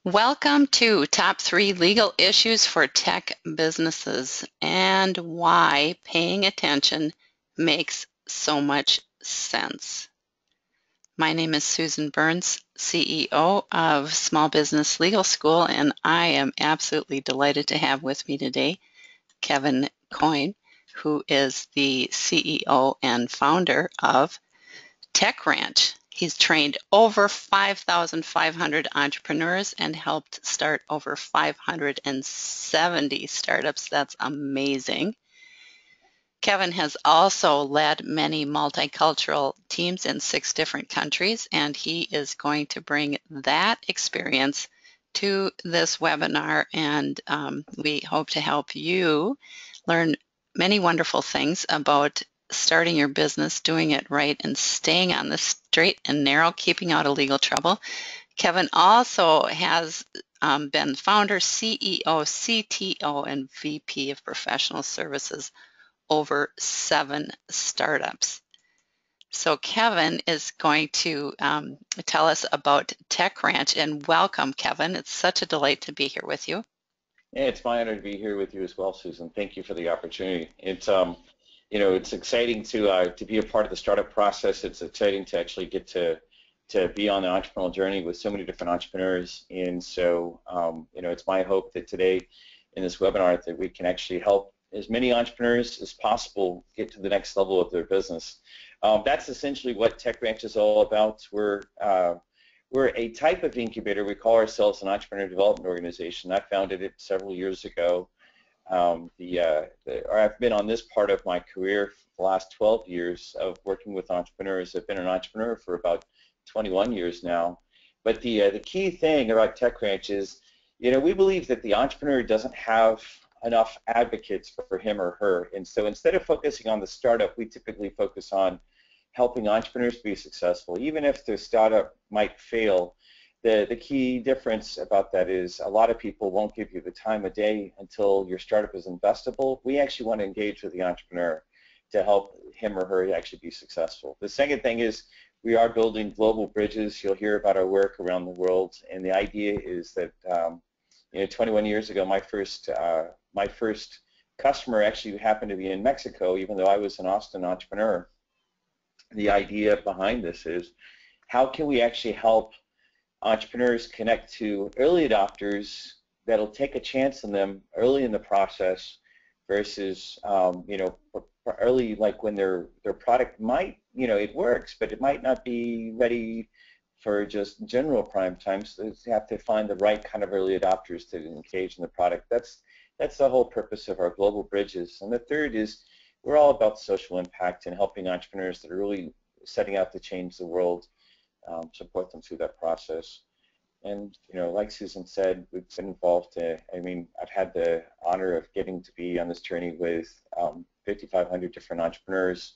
Welcome to Top 3 Legal Issues for Tech Businesses and Why Paying Attention Makes So Much Sense. My name is Susan Burns, CEO of Small Business Legal School, and I am absolutely delighted to have with me today Kevin Coyne, who is the CEO and founder of Tech Ranch. He's trained over 5,500 entrepreneurs and helped start over 570 startups. That's amazing. Kevin has also led many multicultural teams in 6 different countries, and he is going to bring that experience to this webinar, and we hope to help you learn many wonderful things about starting your business, doing it right, and staying on the straight and narrow, keeping out of legal trouble. Kevin also has been founder, CEO, CTO, and VP of Professional Services over 7 startups. So Kevin is going to tell us about Tech Ranch, and welcome, Kevin. It's such a delight to be here with you. Yeah, it's my honor to be here with you as well, Susan. Thank you for the opportunity. It's exciting to be a part of the startup process. It's exciting to actually get to be on the entrepreneurial journey with so many different entrepreneurs. And so, it's my hope that today in this webinar that we can actually help as many entrepreneurs as possible get to the next level of their business. That's essentially what Tech Ranch is all about. We're a type of incubator. We call ourselves an entrepreneur development organization. I founded it several years ago. I've been on this part of my career for the last 12 years of working with entrepreneurs. I've been an entrepreneur for about 21 years now. But the key thing about Tech Ranch is, we believe that the entrepreneur doesn't have enough advocates for him or her. And so instead of focusing on the startup, we typically focus on helping entrepreneurs be successful. Even if the startup might fail, the key difference about that is a lot of people won't give you the time of day until your startup is investable. We actually want to engage with the entrepreneur to help him or her actually be successful. The second thing is we are building global bridges. You'll hear about our work around the world, and the idea is that 21 years ago, my first customer actually happened to be in Mexico, even though I was an Austin entrepreneur. The idea behind this is how can we actually help entrepreneurs connect to early adopters that'll take a chance in them early in the process versus early, like when their product might, it works, but it might not be ready for just general prime time. So you have to find the right kind of early adopters to engage in the product. That's the whole purpose of our global bridges. And the third is we're all about social impact and helping entrepreneurs that are really setting out to change the world, support them through that process. And like Susan said, we've been involved. I've had the honor of getting to be on this journey with 5,500 different entrepreneurs.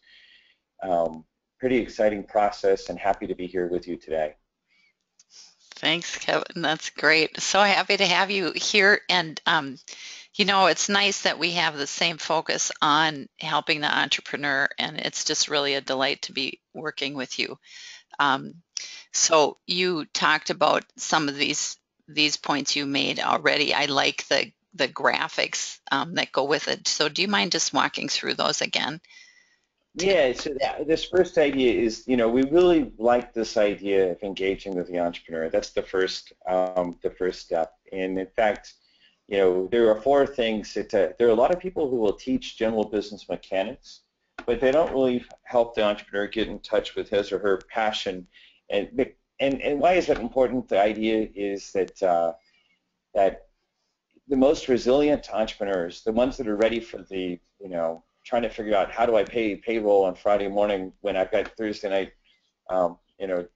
Pretty exciting process, and happy to be here with you today. Thanks, Kevin. That's great. So happy to have you here. And, it's nice that we have the same focus on helping the entrepreneur, and it's just really a delight to be working with you. So you talked about some of these points you made already. I like the graphics that go with it. So do you mind just walking through those again? Yeah, so this first idea is, we really like this idea of engaging with the entrepreneur. That's the first step. And in fact, there are 4 things that there are a lot of people who will teach general business mechanics, but they don't really help the entrepreneur get in touch with his or her passion. And why is that important? The idea is that that the most resilient entrepreneurs, the ones that are ready for the, trying to figure out how do I pay payroll on Friday morning when I've got Thursday night,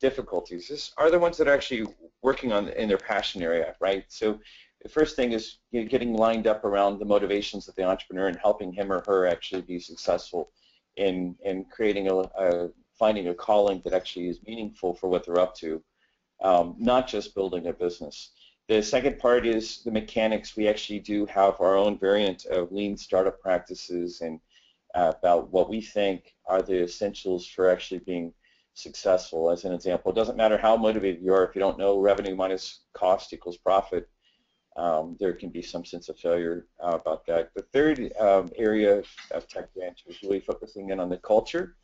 difficulties, are the ones that are actually working in their passion area, right? So the first thing is getting lined up around the motivations of the entrepreneur and helping him or her actually be successful in creating finding a calling that actually is meaningful for what they're up to, not just building a business. The second part is the mechanics. We actually do have our own variant of lean startup practices and about what we think are the essentials for actually being successful. As an example, it doesn't matter how motivated you are if you don't know revenue minus cost equals profit. There can be some sense of failure about that. The third area of TechBranch is really focusing in on the culture.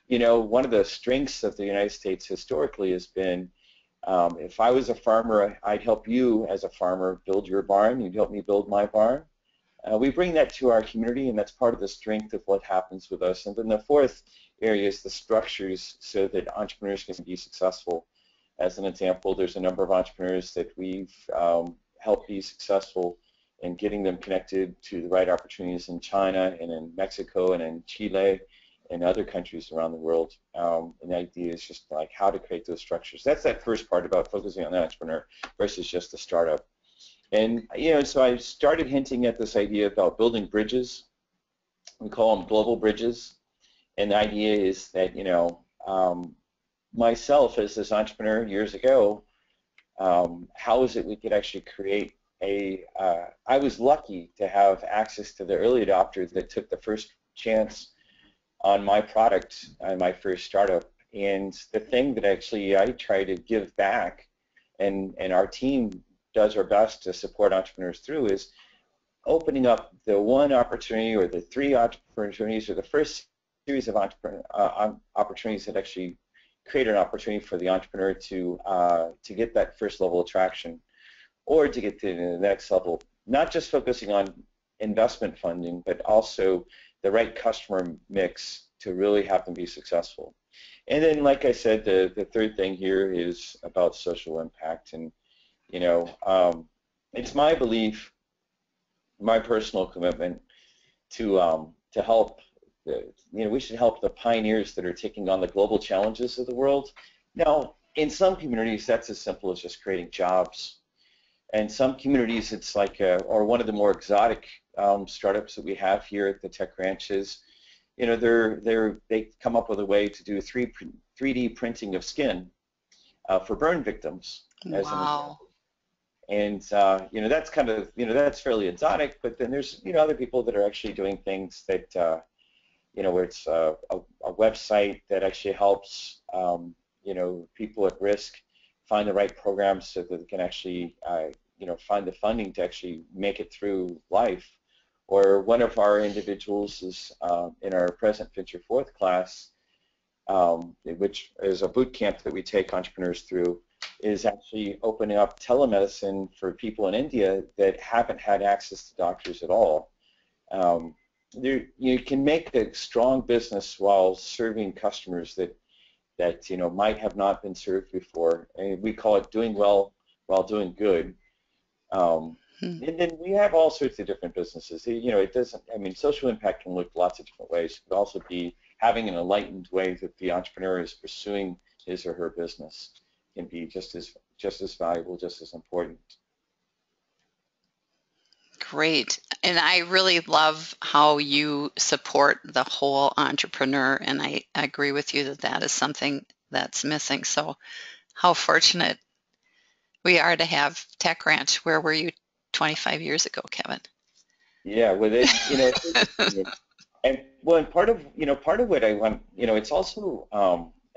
You know, one of the strengths of the United States historically has been, if I was a farmer, I'd help you as a farmer build your barn, you'd help me build my barn. We bring that to our community, and that's part of the strength of what happens with us. And then the fourth area is the structures so that entrepreneurs can be successful. As an example, there's a number of entrepreneurs that we've helped be successful in getting them connected to the right opportunities in China and in Mexico and in Chile and other countries around the world. And the idea is just like how to create those structures. That's that first part about focusing on the entrepreneur versus just the startup. And you know, so I started hinting at this idea about building bridges. We call them global bridges. And the idea is that, you know, myself as this entrepreneur years ago, how is it we could actually create I was lucky to have access to the early adopters that took the first chance on my product and my first startup. And the thing that actually I try to give back, and our team does our best to support entrepreneurs through, is opening up the one opportunity or the three opportunities or the first series of opportunities that actually create an opportunity for the entrepreneur to get that first level of traction or to get to the next level, not just focusing on investment funding, but also the right customer mix to really have them be successful. And then, like I said, the third thing here is about social impact. And, you know, it's my belief, my personal commitment to help, you know, we should help the pioneers that are taking on the global challenges of the world. Now, in some communities, that's as simple as just creating jobs. And some communities, it's like, or one of the more exotic startups that we have here at the Tech Ranch is, you know, they come up with a way to do 3D printing of skin for burn victims, as an Wow. example. And you know, that's kind of, you know, that's fairly exotic. But then there's, you know, other people that are actually doing things that, you know, where it's a website that actually helps, you know, people at risk find the right programs so that they can actually, you know, find the funding to actually make it through life. Or one of our individuals is in our present Venture Forth class, which is a boot camp that we take entrepreneurs through, is actually opening up telemedicine for people in India that haven't had access to doctors at all. You can make a strong business while serving customers that you know might have not been served before, and we call it doing well while doing good. Hmm. And then we have all sorts of different businesses. You know, it doesn't. I mean, social impact can look lots of different ways. It could also be having an enlightened way that the entrepreneur is pursuing his or her business can be just as valuable, just as important. Great. And I really love how you support the whole entrepreneur, and I agree with you that that is something that's missing. So how fortunate we are to have Tech Ranch. Where were you 25 years ago, Kevin? Yeah, with it, you know, it's interesting. And well, and part of part of what I want, you know, it's also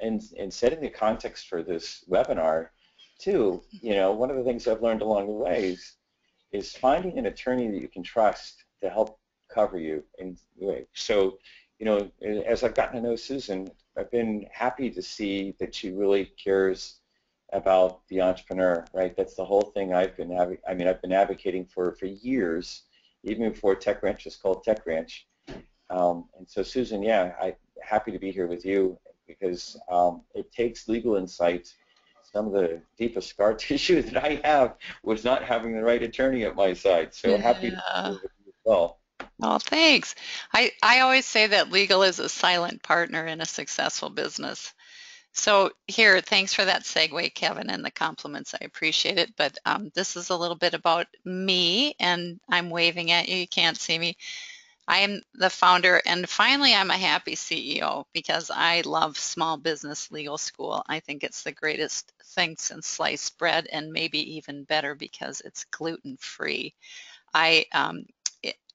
in setting the context for this webinar, too. You know, one of the things I've learned along the way is finding an attorney that you can trust to help cover you. And so, you know, as I've gotten to know Susan, I've been happy to see that she really cares about the entrepreneur, right? That's the whole thing I've been I've been advocating for years, even before Tech Ranch was called Tech Ranch. And so, Susan, yeah, I'm happy to be here with you because it takes legal insight. Some of the deepest scar tissue that I have was not having the right attorney at my side. So happy to be Yeah. here with you as well. Well, thanks. I always say that legal is a silent partner in a successful business. So here, thanks for that segue, Kevin, and the compliments. I appreciate it. But this is a little bit about me, and I'm waving at you. You can't see me. I am the founder, and finally, I'm a happy CEO because I love small business legal school. I think it's the greatest thing since sliced bread, and maybe even better because it's gluten-free. I um,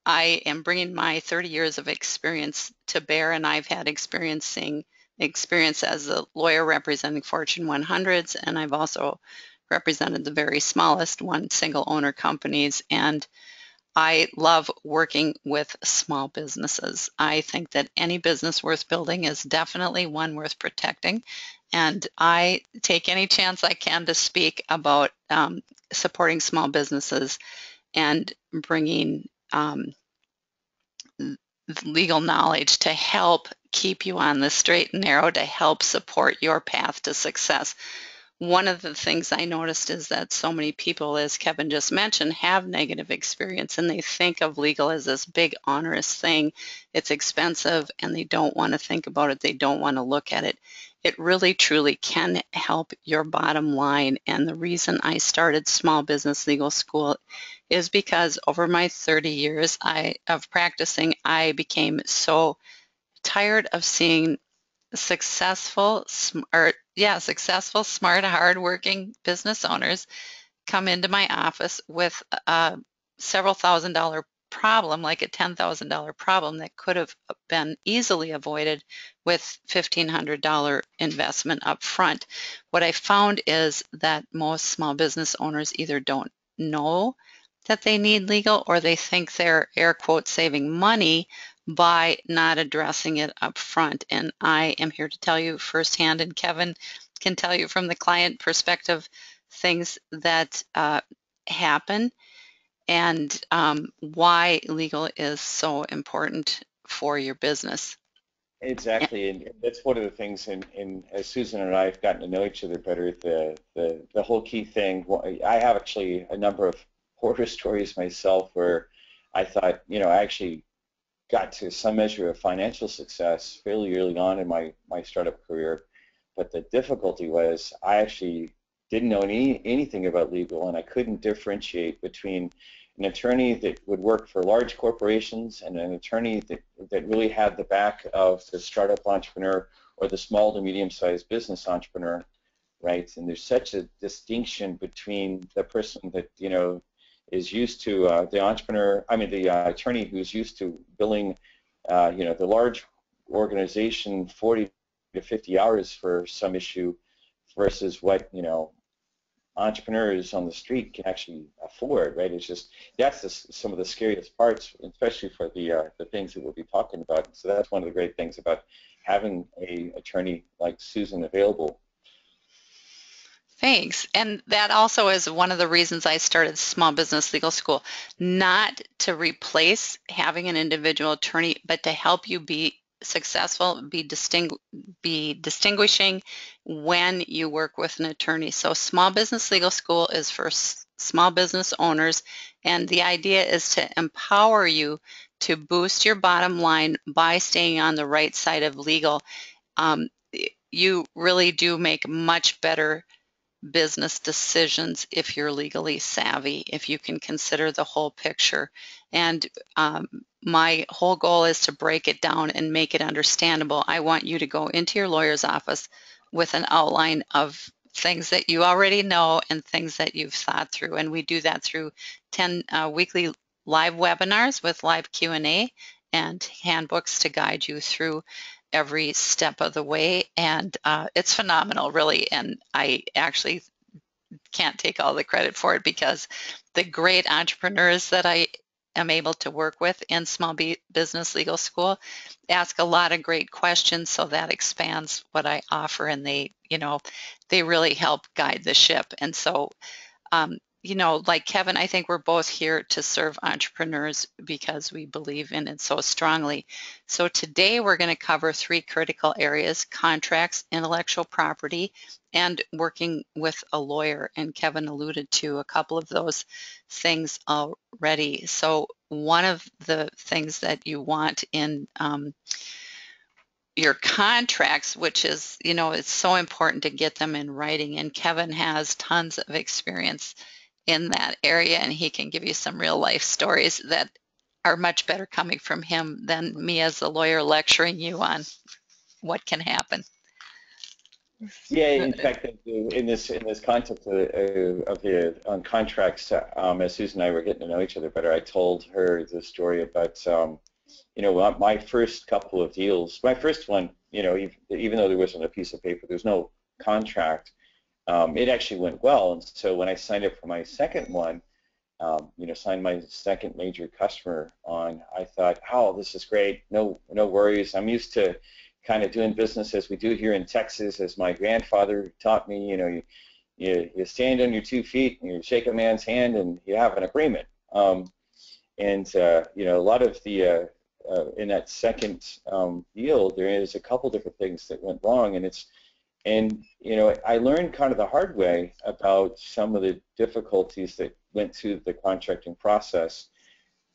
I am bringing my 30 years of experience to bear, and I've had experiencing experience as a lawyer representing Fortune 100s, and I've also represented the very smallest one single owner companies. And I love working with small businesses. I think that any business worth building is definitely one worth protecting. And I take any chance I can to speak about supporting small businesses and bringing legal knowledge to help keep you on the straight and narrow, to help support your path to success. One of the things I noticed is that so many people, as Kevin just mentioned, have negative experience and they think of legal as this big onerous thing. It's expensive and they don't want to think about it. They don't want to look at it. It really truly can help your bottom line. And the reason I started Small Business Legal School is because over my 30 years of practicing, I became so tired of seeing successful, smart, hardworking business owners come into my office with a several $1,000 problem, like a $10,000 problem that could have been easily avoided with $1,500 investment up front. What I found is that most small business owners either don't know that they need legal, or they think they're air quote saving money by not addressing it up front. And I am here to tell you firsthand, and Kevin can tell you from the client perspective, things that happen and why legal is so important for your business. Exactly, and that's one of the things. And as Susan and I have gotten to know each other better, the whole key thing. Well, I have actually a number of horror stories myself where I thought, I actually got to some measure of financial success fairly early on in my startup career, but the difficulty was I actually didn't know anything about legal, and I couldn't differentiate between an attorney that would work for large corporations and an attorney that really had the back of the startup entrepreneur or the small to medium-sized business entrepreneur, right? And there's such a distinction between the person that, is used to the attorney who's used to billing, the large organization 40 to 50 hours for some issue versus what, entrepreneurs on the street can actually afford, right? It's just, that's some of the scariest parts, especially for the things that we'll be talking about. So that's one of the great things about having a attorney like Susan available. Thanks. And that also is one of the reasons I started Small Business Legal School, not to replace having an individual attorney, but to help you be successful, be distinguishing when you work with an attorney. So Small Business Legal School is for small business owners, and the idea is to empower you to boost your bottom line by staying on the right side of legal. Um, you really do make much better business decisions if you're legally savvy, if you can consider the whole picture. And my whole goal is to break it down and make it understandable. I want you to go into your lawyer's office with an outline of things that you already know and things that you've thought through. And we do that through 10 weekly live webinars with live Q&A and handbooks to guide you through every step of the way. And it's phenomenal, really. And I actually can't take all the credit for it, because the great entrepreneurs that I am able to work with in Small Business Legal School ask a lot of great questions, so that expands what I offer, and they really help guide the ship. And so like Kevin, I think we're both here to serve entrepreneurs because we believe in it so strongly. So today we're going to cover three critical areas: contracts, intellectual property, and working with a lawyer. And Kevin alluded to a couple of those things already. So one of the things that you want in your contracts, which is, it's so important to get them in writing. And Kevin has tons of experience in that area, and he can give you some real life stories that are much better coming from him than me as a lawyer lecturing you on what can happen. Yeah, in fact, in this context of the on contracts, as Susan and I were getting to know each other better, I told her the story about my first couple of deals, my first one, even though there wasn't a piece of paper, there's no contract, it actually went well. And so when I signed up for my second one, signed my second major customer on, I thought, oh, this is great. No worries. I'm used to kind of doing business as we do here in Texas, as my grandfather taught me. You stand on your 2 feet and you shake a man's hand and you have an agreement. A lot of the in that second deal, there is a couple different things that went wrong, I learned kind of the hard way about some of the difficulties that went through the contracting process.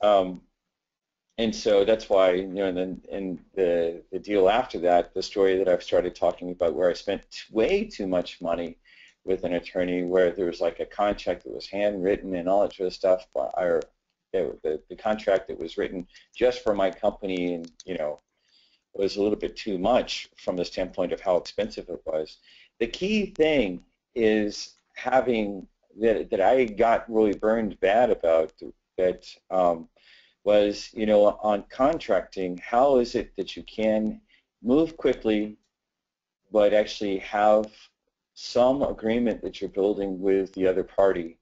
And so that's why, and then in the deal after that, the story that I've started talking about where I spent way too much money with an attorney, where there was like a contract that was handwritten and all that sort of stuff, or the contract that was written just for my company, and was a little bit too much from the standpoint of how expensive it was. The key thing is having that I got really burned bad about, that was, on contracting, how is it that you can move quickly but actually have some agreement that you're building with the other party.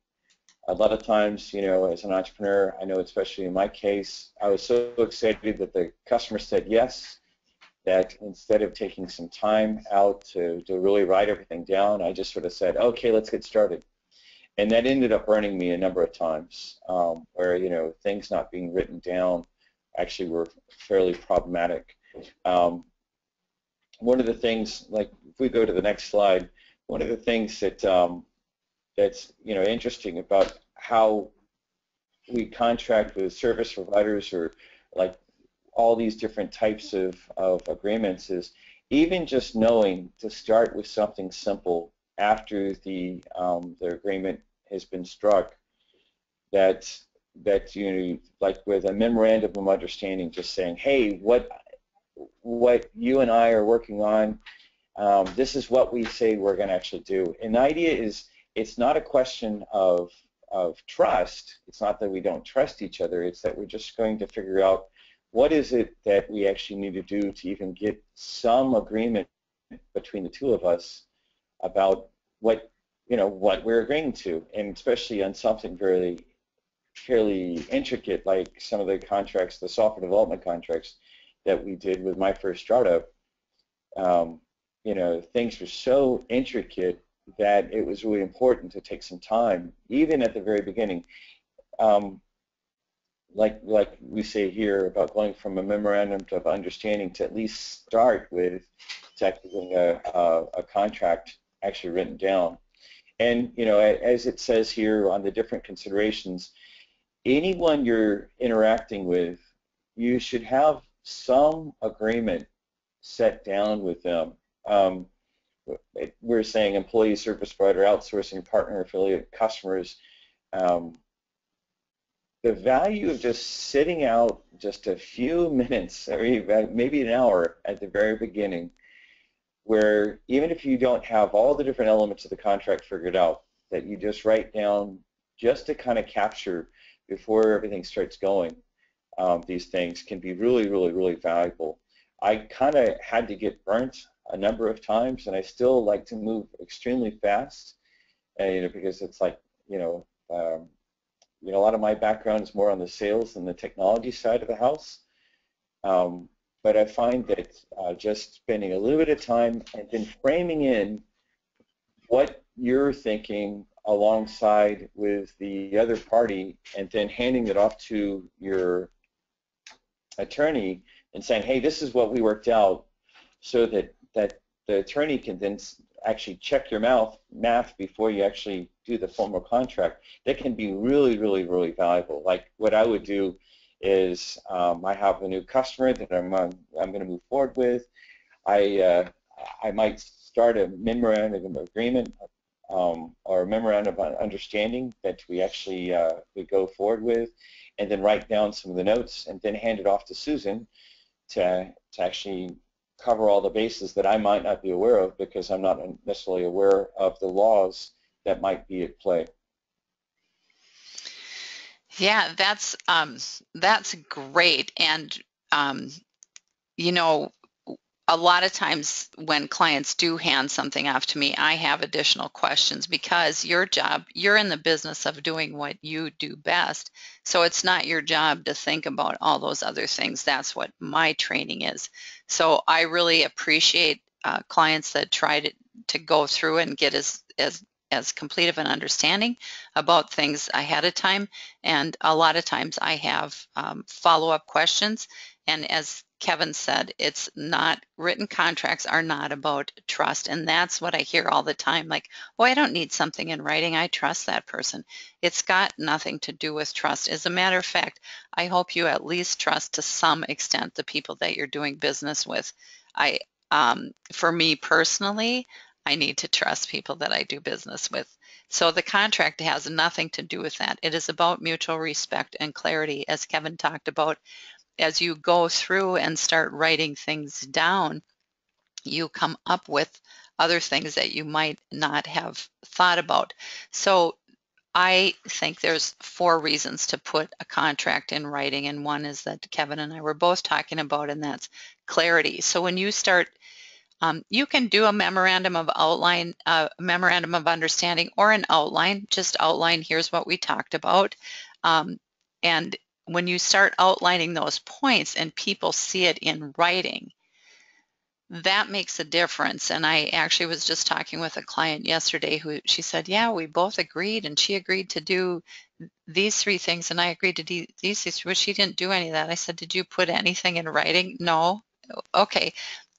A lot of times, as an entrepreneur, I know especially in my case, I was so excited that the customer said yes, that instead of taking some time out to really write everything down, I just sort of said, okay, let's get started. And that ended up burning me a number of times, where, things not being written down actually were fairly problematic. One of the things, like if we go to the next slide, one of the things that that's interesting about how we contract with service providers, or like all these different types of agreements, is even just knowing to start with something simple after the agreement has been struck, that like with a memorandum of understanding, just saying, hey, what you and I are working on, this is what we say we're going to actually do. And the idea is, it's not a question of trust. It's not that we don't trust each other. It's that we're just going to figure out what is it that we actually need to do to even get some agreement between the two of us about what we're agreeing to, and especially on something fairly intricate, like some of the contracts, the software development contracts that we did with my first startup. Things were so intricate that it was really important to take some time, even at the very beginning. Like we say here about going from a memorandum of understanding to at least start with getting a contract actually written down. And as it says here on the different considerations, anyone you're interacting with, you should have some agreement set down with them. We're saying employee, service provider, outsourcing, partner, affiliate, customers. The value of just sitting out just a few minutes, or maybe an hour at the very beginning, where even if you don't have all the different elements of the contract figured out, that you just write down just to kind of capture before everything starts going, these things can be really, really, really valuable. I kind of had to get burnt a number of times, and I still like to move extremely fast, because it's like, a lot of my background is more on the sales and the technology side of the house. But I find that just spending a little bit of time and then framing in what you're thinking alongside with the other party, and then handing it off to your attorney and saying, hey, this is what we worked out, so that the attorney can then actually check your math before you actually do the formal contract. That can be really, really, really valuable. Like what I would do is, I have a new customer that I'm going to move forward with. I might start a memorandum of agreement, or a memorandum of understanding that we actually we go forward with, and then write down some of the notes, and then hand it off to Susan to actually cover all the bases that I might not be aware of, because I'm not necessarily aware of the laws that might be at play. Yeah, that's great. And um, you know, a lot of times when clients do hand something off to me, I have additional questions because your job, you're in the business of doing what you do best. So it's not your job to think about all those other things. That's what my training is. So I really appreciate clients that try to go through and get as complete of an understanding about things ahead of time. And a lot of times I have follow-up questions. And as Kevin said, it's not, written contracts are not about trust. And that's what I hear all the time. Like, oh, I don't need something in writing. I trust that person. It's got nothing to do with trust. As a matter of fact, I hope you at least trust to some extent the people that you're doing business with. I, for me personally, I need to trust people that I do business with. So the contract has nothing to do with that. It is about mutual respect and clarity, as Kevin talked about. As you go through and start writing things down, you come up with other things that you might not have thought about. So I think there's 4 reasons to put a contract in writing, and one is that Kevin and I were both talking about, and that's clarity. So when you start, you can do a memorandum of outline, memorandum of understanding, or an outline. Just outline, here's what we talked about. Um, and when you start outlining those points and people see it in writing, that makes a difference. And I actually was just talking with a client yesterday who she said, yeah, we both agreed, and she agreed to do these 3 things, and I agreed to do these 3, but she didn't do any of that. I said, did you put anything in writing? No. Okay.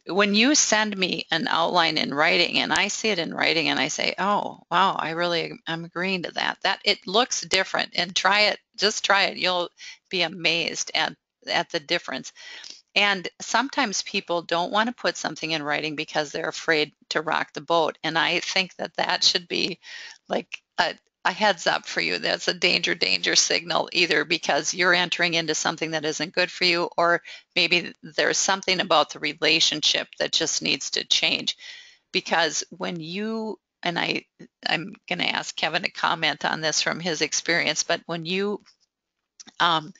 When you send me an outline in writing and I see it in writing and I say, oh, wow, I'm agreeing to that. That it looks different, and try it, just try it. You'll be amazed at the difference. And sometimes people don't want to put something in writing because they're afraid to rock the boat. And I think that that should be like a heads up for you. That's a danger, danger signal, either because you're entering into something that isn't good for you, or maybe there's something about the relationship that just needs to change. Because when you, and I'm going to ask Kevin to comment on this from his experience, but when you um,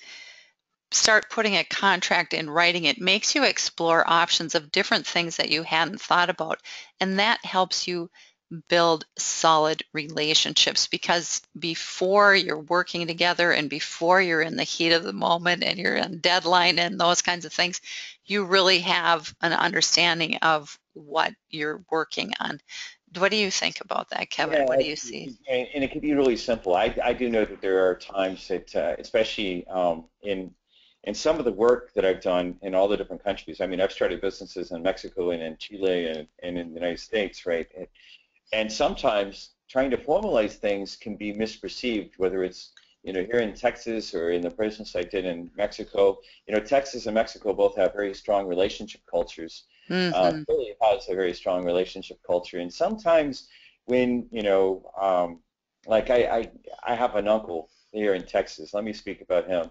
start putting a contract in writing, it makes you explore options of different things that you hadn't thought about. And that helps you build solid relationships, because before you're working together and before you're in the heat of the moment and you're on deadline and those kinds of things, you really have an understanding of what you're working on. What do you think about that, Kevin? Yeah, What do you see? and it can be really simple. I do know that there are times that, especially in some of the work that I've done in all the different countries. I mean, I've started businesses in Mexico and in Chile and in the United States, right? And sometimes trying to formalize things can be misperceived, whether it's here in Texas or in the business I did in Mexico. Texas and Mexico both have very strong relationship cultures. Mm-hmm. Chile has a very strong relationship culture, and sometimes when like I have an uncle here in Texas. Let me speak about him.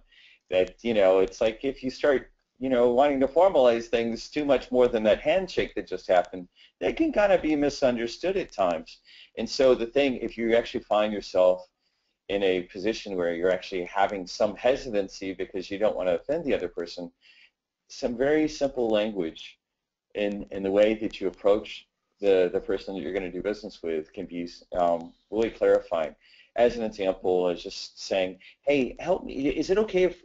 That it's like if you start wanting to formalize things too much more than that handshake that just happened, they can kind of be misunderstood at times. And so the thing, if you actually find yourself in a position where you're actually having some hesitancy because you don't want to offend the other person, some very simple language in the way that you approach the person that you're going to do business with can be really clarifying. As an example, is just saying, hey, help me. Is it okay if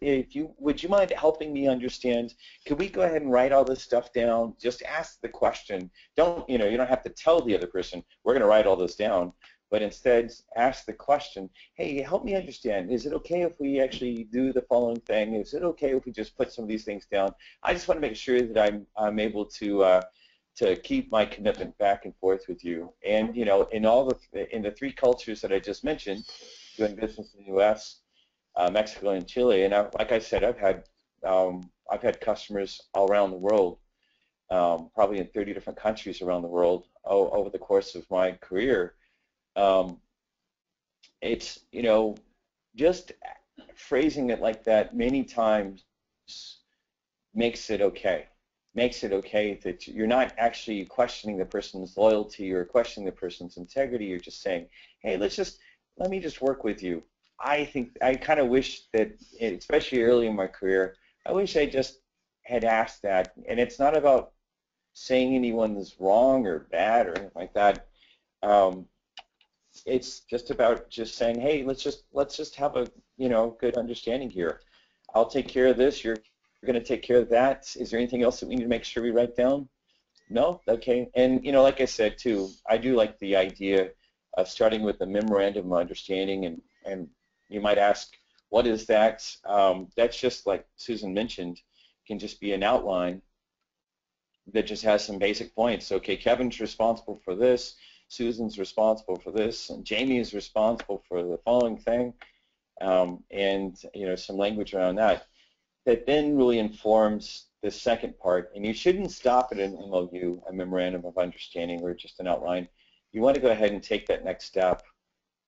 would you mind helping me understand? Could we go ahead and write all this stuff down? Just ask the question. Don't, you don't have to tell the other person, we're going to write all this down, but instead ask the question, hey, help me understand. Is it okay if we actually do the following thing? Is it okay if we just put some of these things down? I just want to make sure that I'm able to keep my commitment back and forth with you. And in the 3 cultures that I just mentioned, doing business in the U.S., Mexico, and Chile, and like I said, I've had customers all around the world, probably in 30 different countries around the world over the course of my career. Um, it's just phrasing it like that many times makes it okay. Makes it okay that you're not actually questioning the person's loyalty or questioning the person's integrity. You're just saying, hey, let me just work with you. I think I kind of wish that, especially early in my career, I wish I just had asked that, and it's not about saying anyone's wrong or bad or anything like that. Um, it's just about just saying, hey, let's just have a good understanding here. I'll take care of this. You're going to take care of that. Is there anything else that we need to make sure we write down? No? Okay. And like I said too, I do like the idea of starting with a memorandum of understanding, and you might ask, what is that? That's just like Susan mentioned, can just be an outline that just has some basic points. Okay, Kevin's responsible for this, Susan's responsible for this, and Jamie is responsible for the following thing, and some language around that. That then really informs the second part. And you shouldn't stop at an MOU, a memorandum of understanding, or just an outline. You want to go ahead and take that next step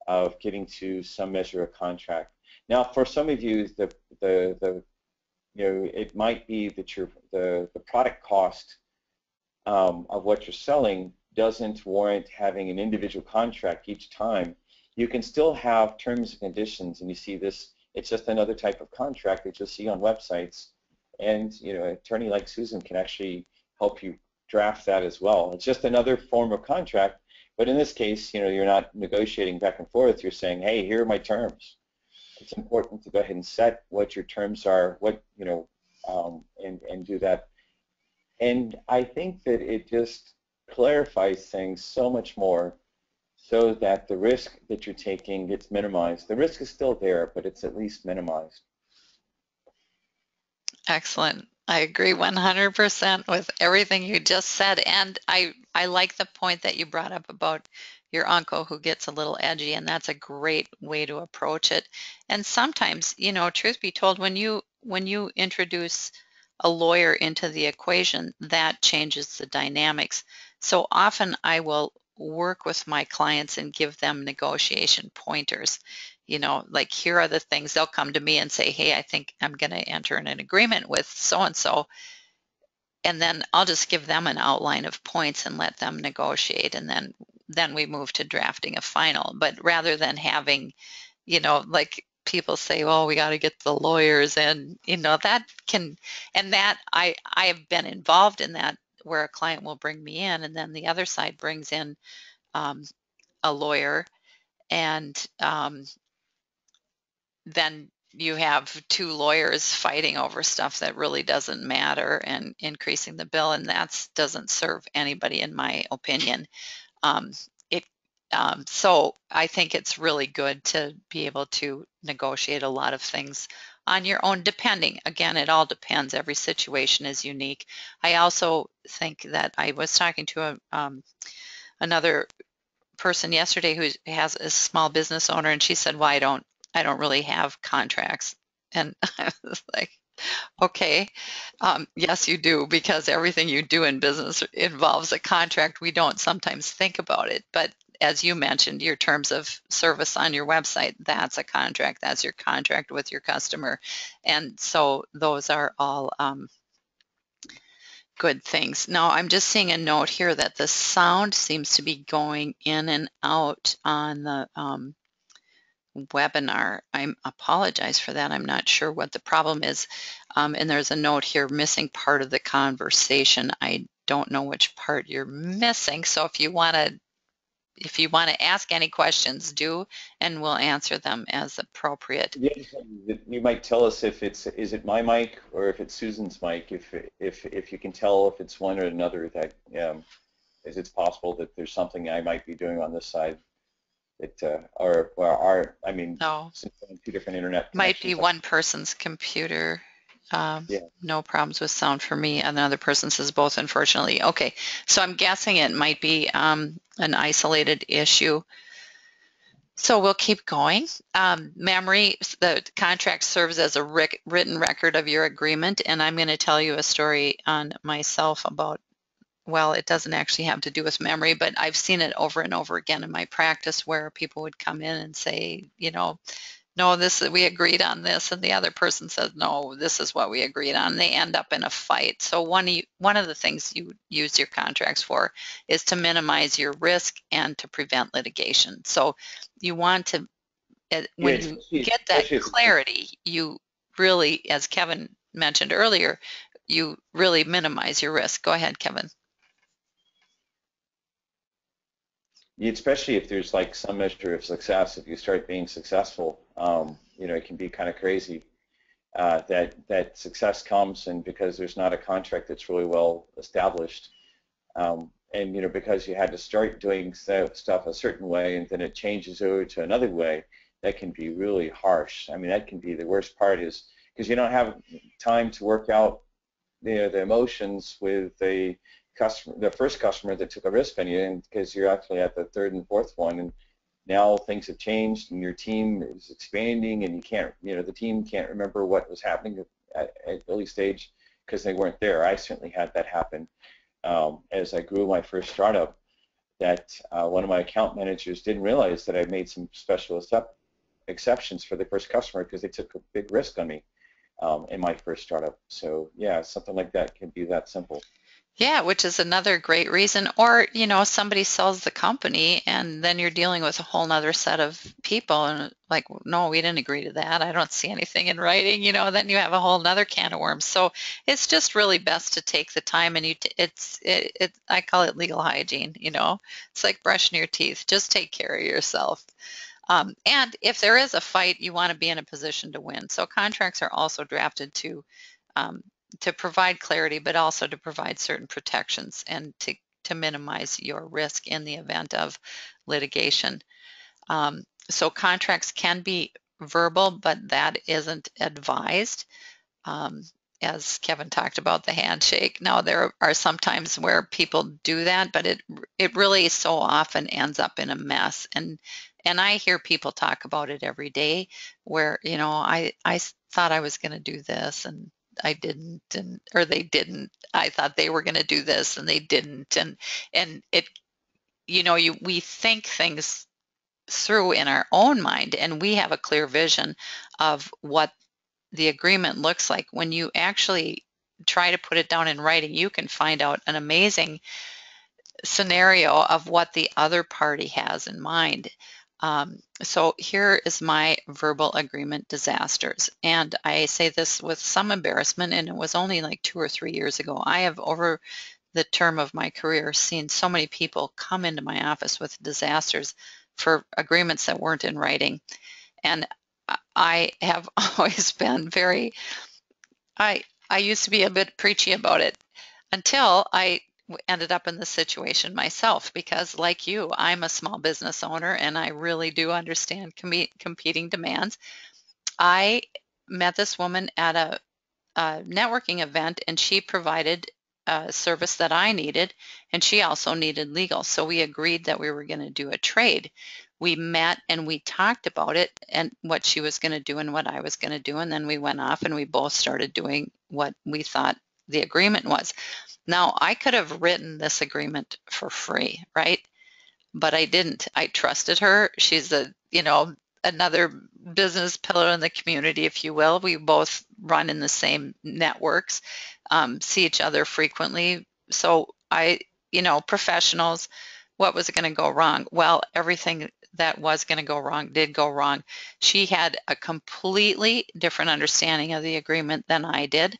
of getting to some measure of contract. Now, for some of you, it might be that the product cost of what you're selling doesn't warrant having an individual contract each time. You can still have terms and conditions, and you see this, it's just another type of contract that you'll see on websites, and an attorney like Susan can actually help you draft that as well. It's just another form of contract, but in this case, you're not negotiating back and forth. You're saying, hey, here are my terms. It's important to go ahead and set what your terms are, and do that. And I think that it just clarifies things so much more, so that the risk that you're taking gets minimized. The risk is still there, but it's at least minimized. Excellent. I agree 100% with everything you just said. And I like the point that you brought up about your uncle who gets a little edgy, and that's a great way to approach it. And sometimes, truth be told, when you introduce a lawyer into the equation, that changes the dynamics. So often I will work with my clients and give them negotiation pointers. Like, here are the things. They'll come to me and say, hey, I think I'm going to enter in an agreement with so and so, and then I'll just give them an outline of points and let them negotiate, and then we move to drafting a final. But rather than having, like people say, oh, we got to get the lawyers, and that can, and that I have been involved in that, where a client will bring me in, and then the other side brings in um, a lawyer, and then you have two lawyers fighting over stuff that really doesn't matter and increasing the bill, and that doesn't serve anybody, in my opinion. Um, it so I think it's really good to be able to negotiate a lot of things on your own, depending. Again, it all depends. Every situation is unique. I also think that I was talking to another person yesterday who has a small business owner, and she said, well, I don't really have contracts. And I was like, okay, yes, you do, because everything you do in business involves a contract. We don't sometimes think about it, but as you mentioned, your terms of service on your website, that's a contract. That's your contract with your customer. And so those are all good things. Now, I'm just seeing a note here that the sound seems to be going in and out on the webinar. I apologize for that. I'm not sure what the problem is. And there's a note here, missing part of the conversation. I don't know which part you're missing. So if you want to ask any questions, do, and we'll answer them as appropriate. The other thing that you might tell us, if is it my mic or if it's Susan's mic, if you can tell if it's one or another, that is it's possible that there's something I might be doing on this side that I mean, No, since we're on two different internet might be connections. one person's computer. Yeah. No problems with sound for me. Another person says both, unfortunately. Okay, so I'm guessing it might be an isolated issue. So we'll keep going. Memory, the contract serves as a written record of your agreement, and I'm going to tell you a story on myself about, well, it doesn't actually have to do with memory, but I've seen it over and over again in my practice, where people would come in and say, no, we agreed on this, and the other person says, no, this is what we agreed on. And they end up in a fight. So one of the things you use your contracts for is to minimize your risk and to prevent litigation. So you want to, Yeah, when you get that especially if it's clarity, you really, as Kevin mentioned earlier, you really minimize your risk. Go ahead, Kevin. Especially if there's like some measure of success, if you start being successful, it can be kind of crazy that success comes, and because there's not a contract that's really well established, and because you had to start doing stuff a certain way and then it changes over to another way, that can be really harsh. I mean, that can be the worst part, is because you don't have time to work out the emotions with the first customer that took a risk on you, and because you're actually at the third and fourth one, and now things have changed and your team is expanding, and you can't, the team can't remember what was happening at early stage because they weren't there. I certainly had that happen as I grew my first startup. That one of my account managers didn't realize that I made some special exceptions for the first customer because they took a big risk on me in my first startup. So yeah, something like that can be that simple. Yeah, which is another great reason. Or, somebody sells the company and then you're dealing with a whole nother set of people and like, no, we didn't agree to that. I don't see anything in writing, then you have a whole nother can of worms. So it's just really best to take the time and I call it legal hygiene. It's like brushing your teeth. Just take care of yourself. And if there is a fight, you want to be in a position to win. So contracts are also drafted um, to provide clarity, but also to provide certain protections and to minimize your risk in the event of litigation. So contracts can be verbal, but that isn't advised. Um, as Kevin talked about the handshake. Now there are some times where people do that, but it really so often ends up in a mess. And I hear people talk about it every day, where I thought I was going to do this and I didn't, and or they didn't. I thought they were going to do this and they didn't, and it we think things through in our own mind, and we have a clear vision of what the agreement looks like. When you actually try to put it down in writing, you can find out an amazing scenario of what the other party has in mind. So here is my verbal agreement disasters. And I say this with some embarrassment, and it was only like 2 or 3 years ago. I have, over the term of my career, seen so many people come into my office with disasters for agreements that weren't in writing. And I have always been I I used to be a bit preachy about it until I ended up in this situation myself, because like you, I'm a small business owner and I really do understand competing demands. I met this woman at a networking event, and she provided a service that I needed, and she also needed legal. So we agreed that we were going to do a trade. We met and we talked about it and what she was going to do and what I was going to do. And then we went off and we both started doing what we thought the agreement was. Now, I could have written this agreement for free, right? But I didn't. I trusted her. She's another business pillar in the community, if you will. We both run in the same networks, see each other frequently. So professionals, what was going to go wrong? Well, everything that was going to go wrong did go wrong. She had a completely different understanding of the agreement than I did.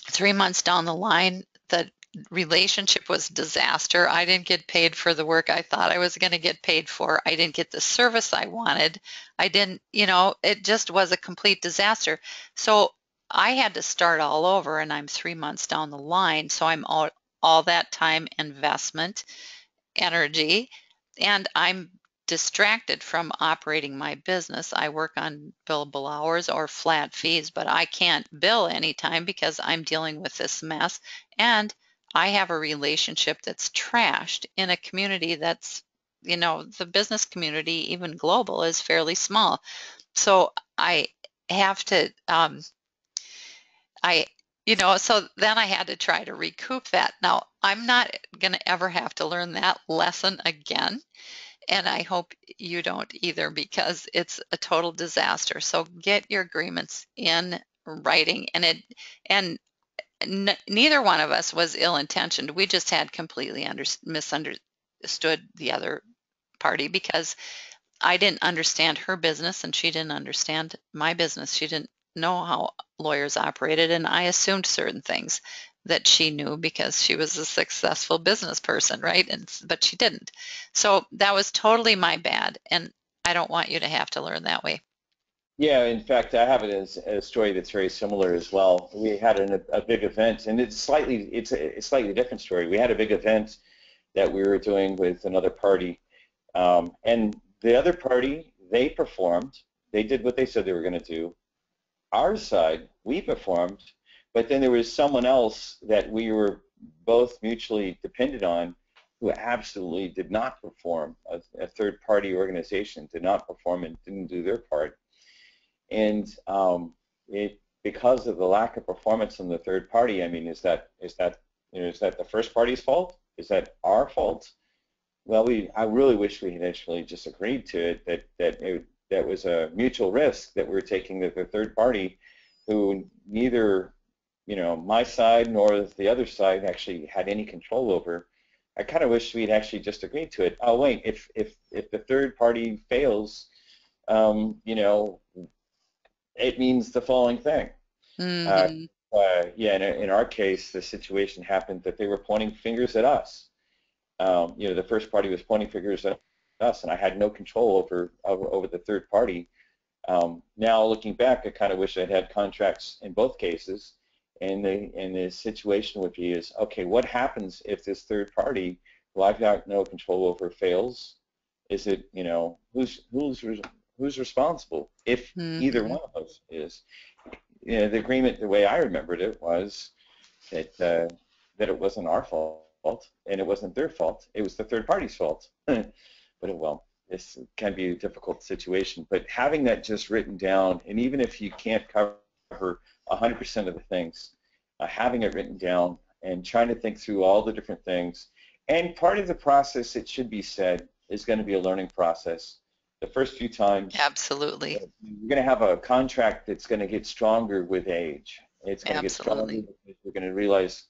3 months down the line, the relationship was disaster. I didn't get paid for the work I thought I was going to get paid for. I didn't get the service I wanted. I didn't, it just was a complete disaster. So I had to start all over, and I'm 3 months down the line. So I'm all that time, investment, energy, and I'm distracted from operating my business. I work on billable hours or flat fees, but I can't bill anytime because I'm dealing with this mess. And I have a relationship that's trashed in a community that's, the business community, even global, is fairly small. So I have to, I, so then I had to try to recoup that. Now, I'm not going to ever have to learn that lesson again. And I hope you don't either, because it's a total disaster. So get your agreements in writing, and neither one of us was ill-intentioned. We just had completely misunderstood the other party, because I didn't understand her business and she didn't understand my business. She didn't know how lawyers operated, and I assumed certain things that she knew because she was a successful business person, right? But she didn't. So that was totally my bad, and I don't want you to have to learn that way. Yeah, in fact, I have it as a story that's very similar as well. We had a big event, and it's a slightly different story. We had a big event that we were doing with another party, and the other party, they performed. They did what they said they were going to do. Our side, we performed, but then there was someone else that we were both mutually dependent on who absolutely did not perform. A third-party organization did not perform and didn't do their part. And because of the lack of performance from the third party, I mean, is that the first party's fault? Is that our fault? Well, I really wish we had actually just agreed to it, that was a mutual risk that we were taking, that the third party, who neither, my side nor the other side actually had any control over. I kind of wish we'd actually just agreed to it. Oh wait, if the third party fails, you know, it means the following thing. Uh, Hmm. yeah, in our case, the situation happened that they were pointing fingers at us. The first party was pointing fingers at us, and I had no control over the third party. Now, looking back, I kind of wish I'd had contracts in both cases. And the situation would be is, okay, what happens if this third party, who I've got no control over, fails? Is it, who's responsible if either Hmm. one of us is? The agreement, the way I remembered it, was that that it wasn't our fault and it wasn't their fault. It was the third party's fault. Well, this can be a difficult situation. But having that just written down, and even if you can't cover 100% of the things, having it written down and trying to think through all the different things. And part of the process, it should be said, is going to be a learning process. The first few times, Absolutely. you're going to have a contract that's going to get stronger with age. It's going to get stronger Absolutely. because we're going to realize,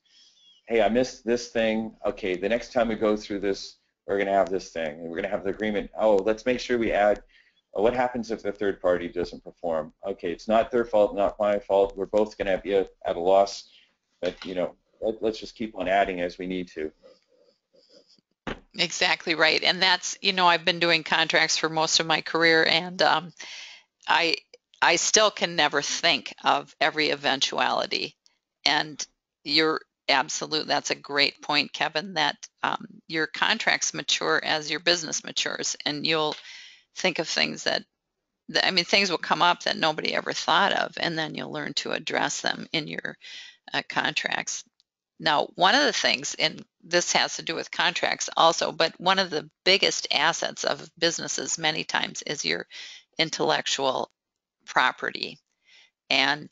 hey, I missed this thing. Okay, the next time we go through this, we're going to have this thing. And we're going to have the agreement. Oh, let's make sure we add what happens if the third party doesn't perform. Okay, it's not their fault, not my fault. We're both going to be at a loss. But, let's just keep on adding as we need to. Exactly right. And that's, I've been doing contracts for most of my career, and I I still can never think of every eventuality. And you're absolute. That's a great point, Kevin, that your contracts mature as your business matures, and you'll think of things I mean, things will come up that nobody ever thought of, and then you'll learn to address them in your contracts. Now, one of the things, and this has to do with contracts also, but one of the biggest assets of businesses many times is your intellectual property. And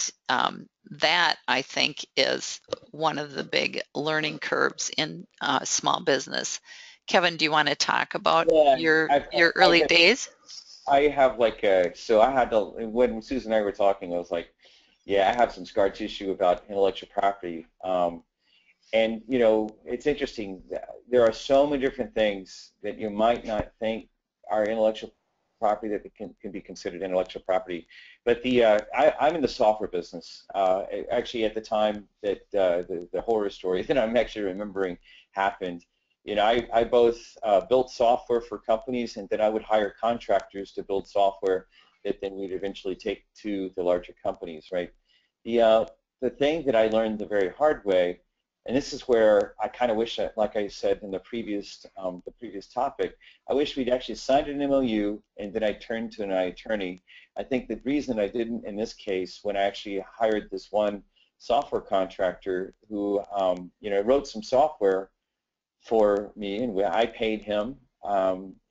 that, I think, is one of the big learning curves in small business. Kevin, do you want to talk about Yeah, your I early have, days? I have like so I had to, when Susan and I were talking, I was like, yeah, I have some scar tissue about intellectual property. And it's interesting. There are so many different things that you might not think are intellectual property that can be considered intellectual property. But I'm in the software business. Actually, at the time that the horror story that I'm actually remembering happened, I both built software for companies, and then I would hire contractors to build software that then we'd eventually take to the larger companies, right? The thing that I learned the very hard way, and this is where I kind of wish that, like I said in the previous topic, I wish we'd actually signed an MOU and then I turned to an attorney. I think the reason I didn't in this case, when I actually hired this one software contractor who, wrote some software for me, and I paid him,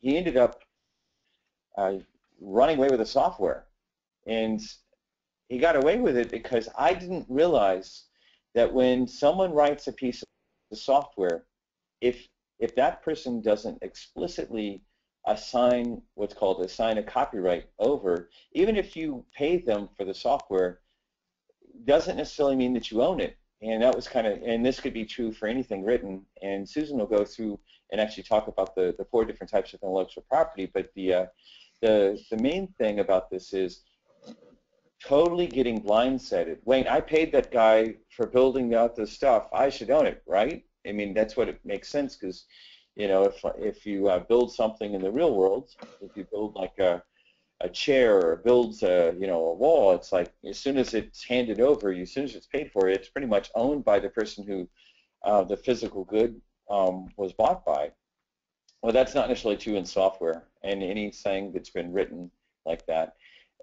he ended up uh, running away with the software. And he got away with it because I didn't realize that when someone writes a piece of software, if if that person doesn't explicitly assign a copyright over, even if you pay them for the software, doesn't necessarily mean that you own it. And that was and this could be true for anything written. And Susan will go through and actually talk about the four different types of intellectual property. But the main thing about this is totally getting blindsided. Wayne, I paid that guy for building out this stuff. I should own it, right? I mean, that's what it makes sense because, if you build something in the real world, if you build like a chair or builds a wall, it's like as soon as it's handed over, as soon as it's paid for, it's pretty much owned by the person who the physical good was bought by. Well, that's not necessarily true in software and anything that's been written like that.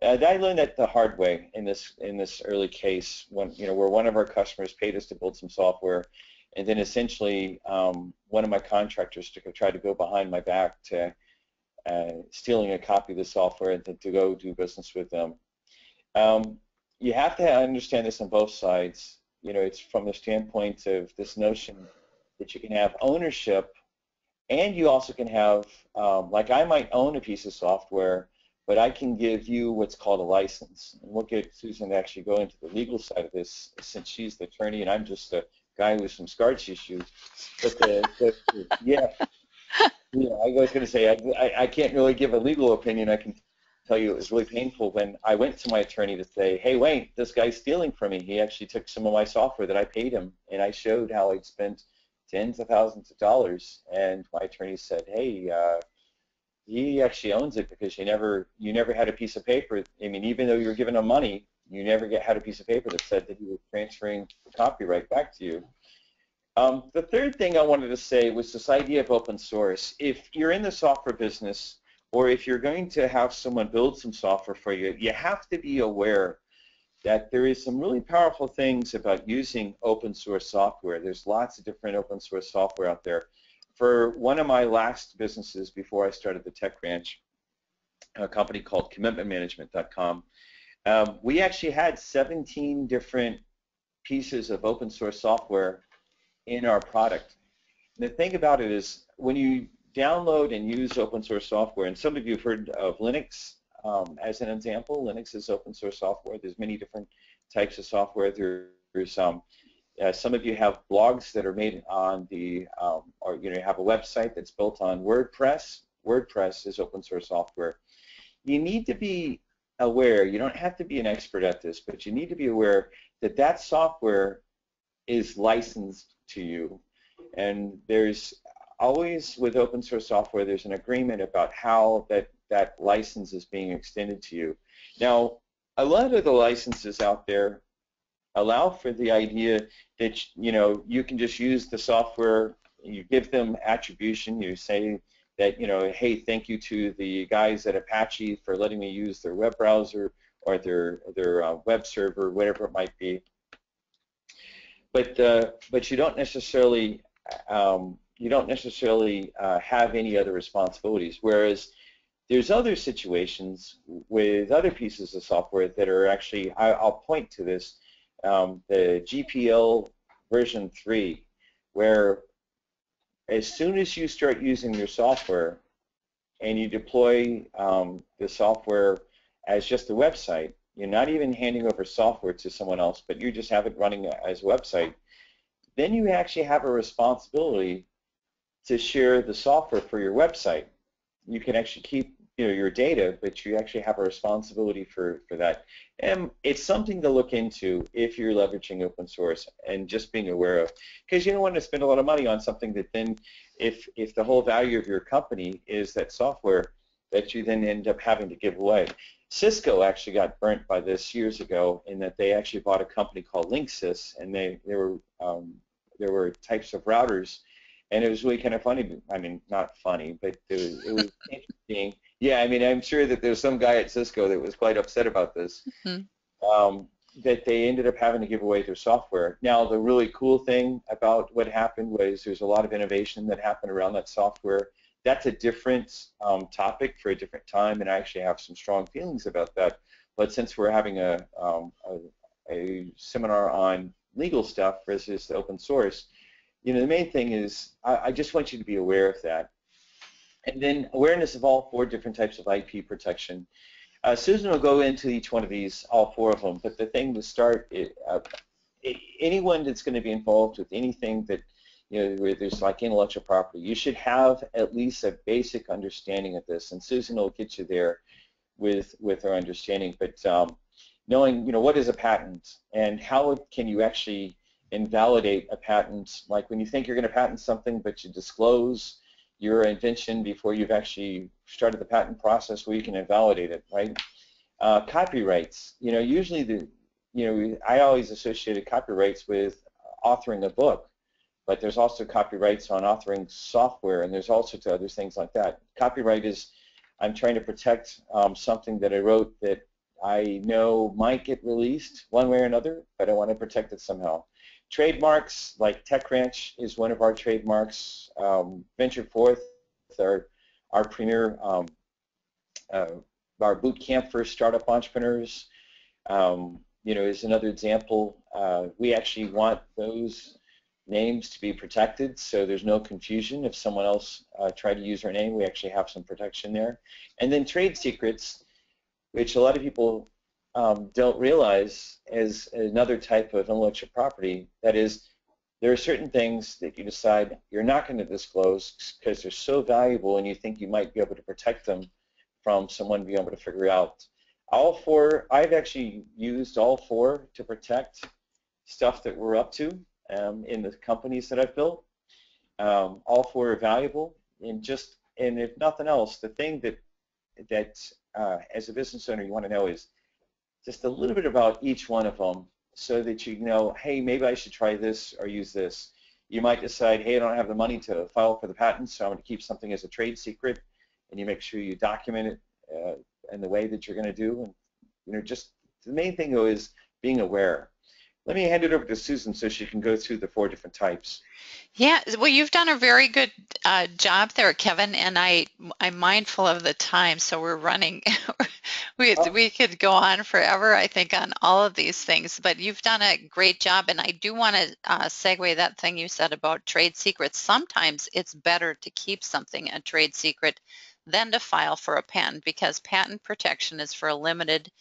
I learned that the hard way in this early case when where one of our customers paid us to build some software, and then essentially one of my contractors tried to go behind my back to stealing a copy of the software and to go do business with them. You have to understand this on both sides. It's from the standpoint of this notion that you can have ownership, and you also can have, like I might own a piece of software, but I can give you what's called a license. And we'll get Susan to actually go into the legal side of this since she's the attorney and I'm just a guy with some scar tissue. But yeah, I was going to say I can't really give a legal opinion. I can tell you it was really painful when I went to my attorney to say, hey, Wayne, this guy's stealing from me. He actually took some of my software that I paid him, and I showed how I'd spent tens of thousands of dollars. And my attorney said, hey, he actually owns it because you never had a piece of paper. I mean, even though you were giving him money, you never had a piece of paper that said that he was transferring the copyright back to you. The third thing I wanted to say was this idea of open source. If you're in the software business, or if you're going to have someone build some software for you, you have to be aware that there is some really powerful things about using open source software. There's lots of different open source software out there. For one of my last businesses before I started the Tech Ranch, a company called commitmentmanagement.com, we actually had 17 different pieces of open source software in our product. And the thing about it is when you download and use open source software, and some of you have heard of Linux as an example. Linux is open source software. There's many different types of software. There's some of you have blogs that are made on the, or you have a website that's built on WordPress. WordPress is open source software. You need to be aware, you don't have to be an expert at this, but you need to be aware that that software is licensed to you. And there's always, with open source software, there's an agreement about how that license is being extended to you. Now, a lot of the licenses out there allow for the idea that you can just use the software. You give them attribution. You say that hey, thank you to the guys at Apache for letting me use their web browser or their web server, whatever it might be. But you don't necessarily have any other responsibilities. Whereas there's other situations with other pieces of software that are actually, I'll point to this, the GPL version 3, where as soon as you start using your software and you deploy the software as just a website, you're not even handing over software to someone else, but you just have it running as a website, then you actually have a responsibility to share the software for your website. You can actually keep your data, but you actually have a responsibility for that. And it's something to look into if you're leveraging open source and just being aware of, because you don't want to spend a lot of money on something that then, if the whole value of your company is that software, that you then end up having to give away. Cisco actually got burnt by this years ago in that they actually bought a company called Linksys, and there were types of routers, and it was really kind of funny. I mean, not funny, but it was interesting. Yeah, I mean, I'm sure that there's some guy at Cisco that was quite upset about this, that they ended up having to give away their software. Now, the really cool thing about what happened was there's a lot of innovation that happened around that software. That's a different topic for a different time, and I actually have some strong feelings about that. But since we're having a seminar on legal stuff versus open source, the main thing is I just want you to be aware of that. And then awareness of all 4 different types of IP protection. Susan will go into each one of these, all 4 of them, but the thing to start, anyone that's going to be involved with anything that, where there's like intellectual property, you should have at least a basic understanding of this, and Susan will get you there with her understanding. But knowing, what is a patent and how can you actually invalidate a patent. Like when you think you're going to patent something, but you disclose your invention before you've actually started the patent process, where you can invalidate it, right? Copyrights, usually I always associated copyrights with authoring a book, but there's also copyrights on authoring software, and there's also to other things like that. Copyright is, I'm trying to protect something that I wrote that I know might get released one way or another, but I want to protect it somehow. Trademarks, like TechRanch is one of our trademarks. Venture Forth, our premier, uh, our boot camp for startup entrepreneurs, is another example. We actually want those names to be protected, so there's no confusion. If someone else tried to use our name, we actually have some protection there. And then trade secrets, which a lot of people don't realize is another type of intellectual property. That is, there are certain things that you decide you're not going to disclose because they're so valuable and you think you might be able to protect them from someone being able to figure out. All four, I've actually used all four to protect stuff that we're up to in the companies that I've built. All four are valuable, and if nothing else, the thing that as a business owner you want to know is just a little bit about each one of them, so that you know, hey, maybe I should try this or use this. You might decide, hey, I don't have the money to file for the patent, so I'm going to keep something as a trade secret, and you make sure you document it in the way that you're going to do. And just the main thing though is being aware. Let me hand it over to Susan so she can go through the four different types. Yeah, well, you've done a very good job there, Kevin, and I'm mindful of the time, so we're running. Oh, We could go on forever, I think, on all of these things, but you've done a great job, and I do want to segue that thing you said about trade secrets. Sometimes it's better to keep something a trade secret than to file for a patent, because patent protection is for a limited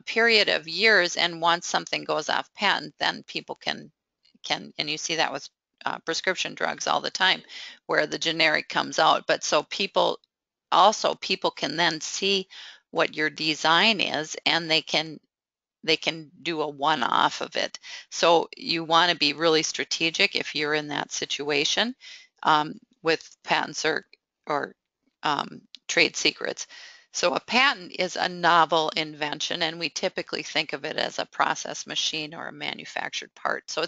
period of years, and once something goes off patent, then people can, and you see that with prescription drugs all the time, where the generic comes out. But so people can then see what your design is, and they can do a one-off of it. So you want to be really strategic if you're in that situation with patents or trade secrets. So a patent is a novel invention, and we typically think of it as a process machine or a manufactured part. So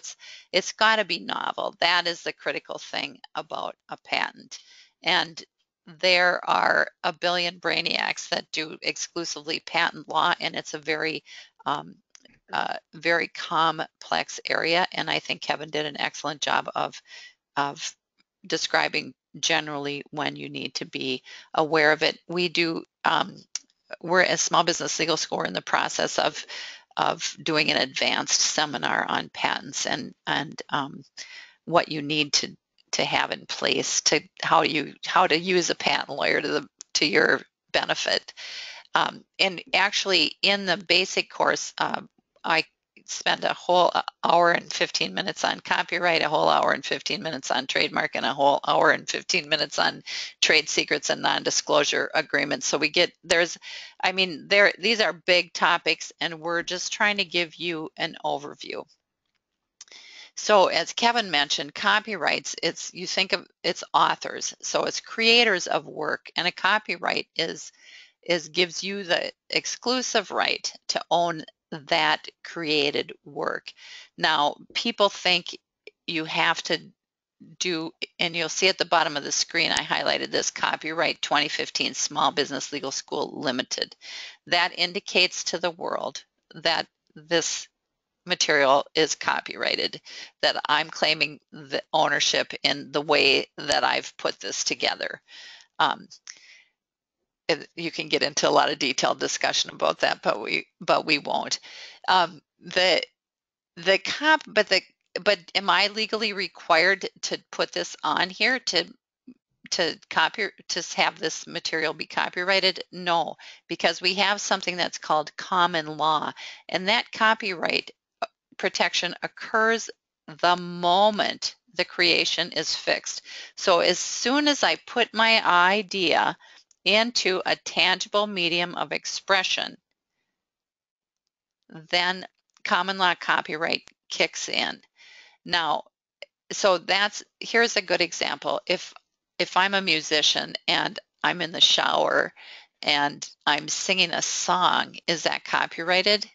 it's got to be novel. That is the critical thing about a patent. And there are a billion brainiacs that do exclusively patent law, and it's a um, very complex area. And I think Kevin did an excellent job of describing generally when you need to be aware of it. We're a small business legal school in the process of doing an advanced seminar on patents and what you need to have in place to how to use a patent lawyer to your benefit. And actually, in the basic course, I spend a whole hour and 15 minutes on copyright, a whole hour and 15 minutes on trademark, and a whole hour and 15 minutes on trade secrets and non-disclosure agreements. So these are big topics, and we're just trying to give you an overview. So as Kevin mentioned, copyrights, you think of it's authors, so it's creators of work, and a copyright gives you the exclusive right to own that created work. Now, people think you have to do, and you'll see at the bottom of the screen, I highlighted this copyright 2015 Small Business Legal School Limited. That indicates to the world that this material is copyrighted, that I'm claiming the ownership in the way that I've put this together. Um, you can get into a lot of detailed discussion about that, but we won't. The the comp, but am I legally required to put this on here to have this material be copyrighted? No, because we have something that's called common law, and that copyright protection occurs the moment the creation is fixed. So as soon as I put my idea into a tangible medium of expression, then common law copyright kicks in. Now, so here's a good example. If I'm a musician and I'm in the shower and I'm singing a song, is that copyrighted?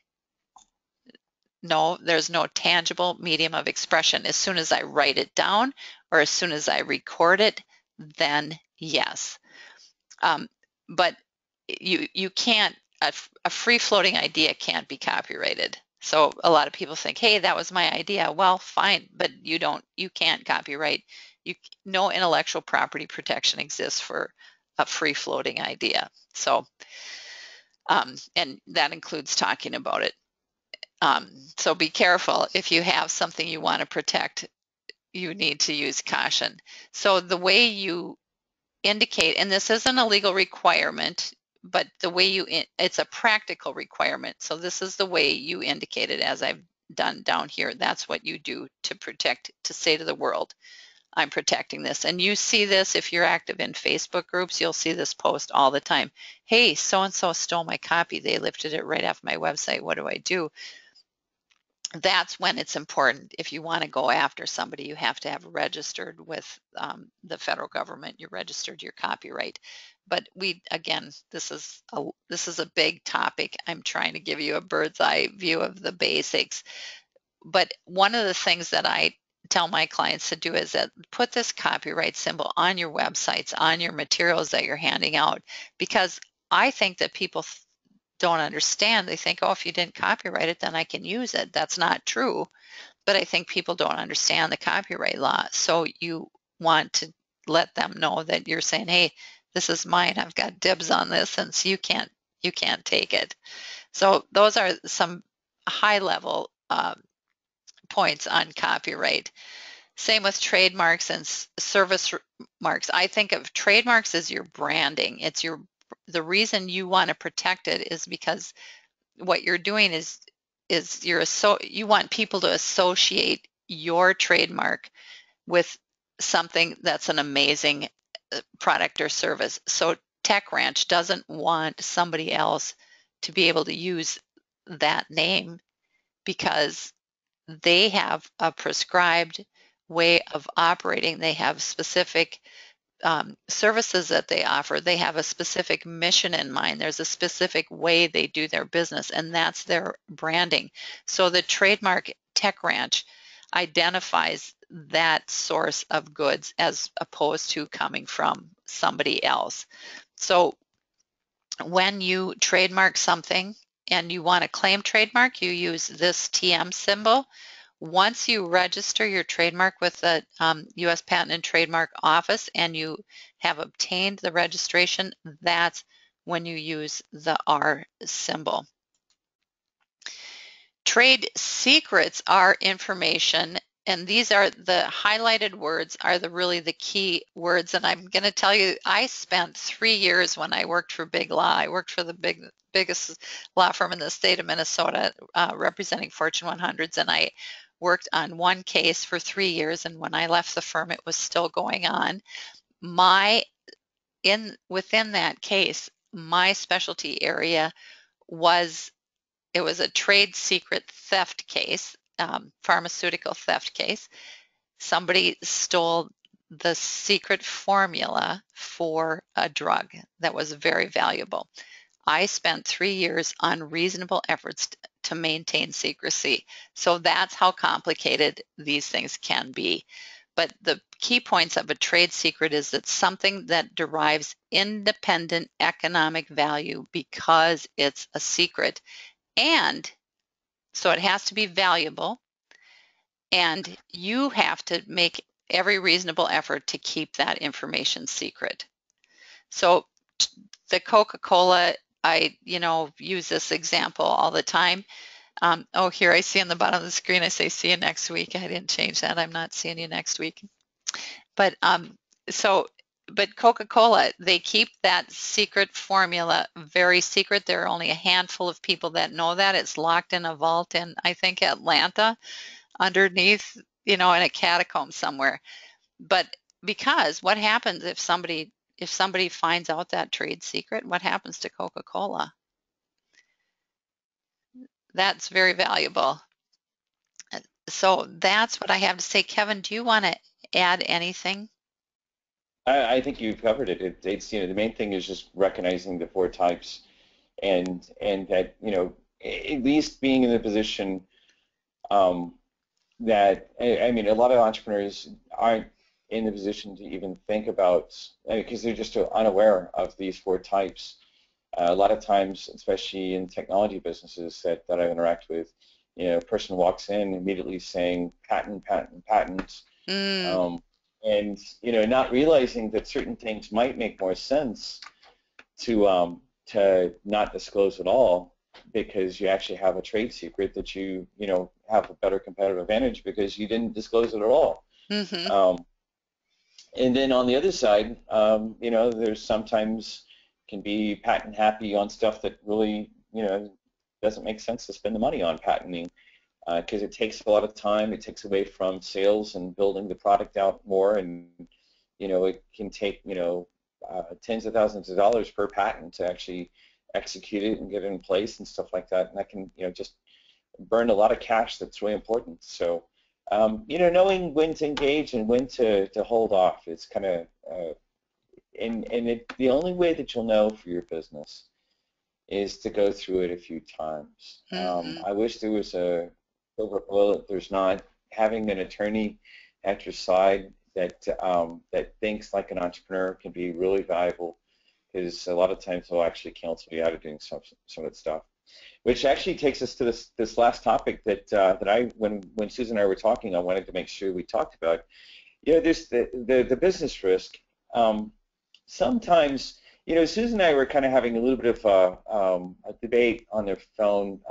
No, there's no tangible medium of expression. As soon as I write it down or as soon as I record it, then yes. Um, but you can't, a free floating idea can't be copyrighted. So a lot of people think, hey, that was my idea. Well, fine, but you can't copyright. You, no intellectual property protection exists for a free floating idea. So, and that includes talking about it. So be careful. If you have something you want to protect, you need to use caution. So the way you indicate, and this isn't a legal requirement, but the way it's a practical requirement. So this is the way you indicate it, as I've done down here. That's what you do to protect, to say to the world, I'm protecting this. And you see this if you're active in Facebook groups, you'll see this post all the time. Hey, so-and-so stole my copy. They lifted it right off my website. What do I do? That's when it's important. If you want to go after somebody, you have to have registered with the federal government. You registered your copyright. But again, this is a big topic. I'm trying to give you a bird's eye view of the basics. But one of the things that I tell my clients to do is that put this copyright symbol on your websites, on your materials that you're handing out, because I think that people don't understand. They think, oh, if you didn't copyright it, then I can use it. That's not true. But I think people don't understand the copyright law. So you want to let them know that you're saying, hey, this is mine. I've got dibs on this, and so you can't take it. So those are some high level points on copyright. Same with trademarks and service marks. I think of trademarks as your branding. It's the reason you want to protect it is because what you're doing is you want people to associate your trademark with something that's an amazing product or service. So Tech Ranch doesn't want somebody else to be able to use that name because they have a prescribed way of operating. They have specific services that they offer. They have a specific mission in mind. There's a specific way they do their business, and that's their branding. So the trademark Tech Ranch identifies that source of goods as opposed to coming from somebody else. So when you trademark something and you want to claim trademark, you use this TM symbol. Once you register your trademark with the U.S. Patent and Trademark Office and you have obtained the registration, that's when you use the R symbol. Trade secrets are information, and these are the highlighted words are really the key words. And I'm going to tell you, I spent 3 years when I worked for Big Law. I worked for the biggest law firm in the state of Minnesota, representing Fortune 100s, and I worked on one case for 3 years. And when I left the firm, it was still going on. Within that case, my specialty area was it was a trade secret theft case, pharmaceutical theft case. Somebody stole the secret formula for a drug that was very valuable. I spent 3 years on reasonable efforts to maintain secrecy. So that's how complicated these things can be. But the key points of a trade secret is it's something that derives independent economic value because it's a secret. And so it has to be valuable, and you have to make every reasonable effort to keep that information secret. So the Coca-Cola, I use this example all the time. Oh, here I see on the bottom of the screen, I say, see you next week. I didn't change that. I'm not seeing you next week. But but Coca-Cola, they keep that secret formula very secret. There are only a handful of people that know that. It's locked in a vault in, I think, Atlanta, underneath, in a catacomb somewhere. But because what happens if somebody finds out that trade secret? What happens to Coca-Cola? That's very valuable. So that's what I have to say. Kevin, do you want to add anything? I think you've covered it. It's the main thing is just recognizing the four types, and that at least being in the position um, that I mean a lot of entrepreneurs aren't in the position to even think about because they're just unaware of these four types. A lot of times, especially in technology businesses that I interact with, a person walks in immediately saying patent, patent, patent, Mm, um, and not realizing that certain things might make more sense to not disclose at all because you actually have a trade secret that you have a better competitive advantage because you didn't disclose it at all. hmm Um, and then on the other side, there's sometimes can be patent happy on stuff that really doesn't make sense to spend the money on patenting because it takes a lot of time. It takes away from sales and building the product out more, and it can take tens of thousands of dollars per patent to actually execute it and get it in place and stuff like that. And that can just burn a lot of cash that's really important. So knowing when to engage and when to hold off is kind of the only way that you'll know for your business is to go through it a few times. hmm I wish there was a silver bullet. There's not. Having an attorney at your side that thinks like an entrepreneur can be really valuable because a lot of times they'll actually counsel you out of doing some of that stuff. Which actually takes us to this last topic that I when Susan and I were talking, I wanted to make sure we talked about. There's the business risk. Um, Sometimes, Susan and I were kind of having a little bit of a debate on the phone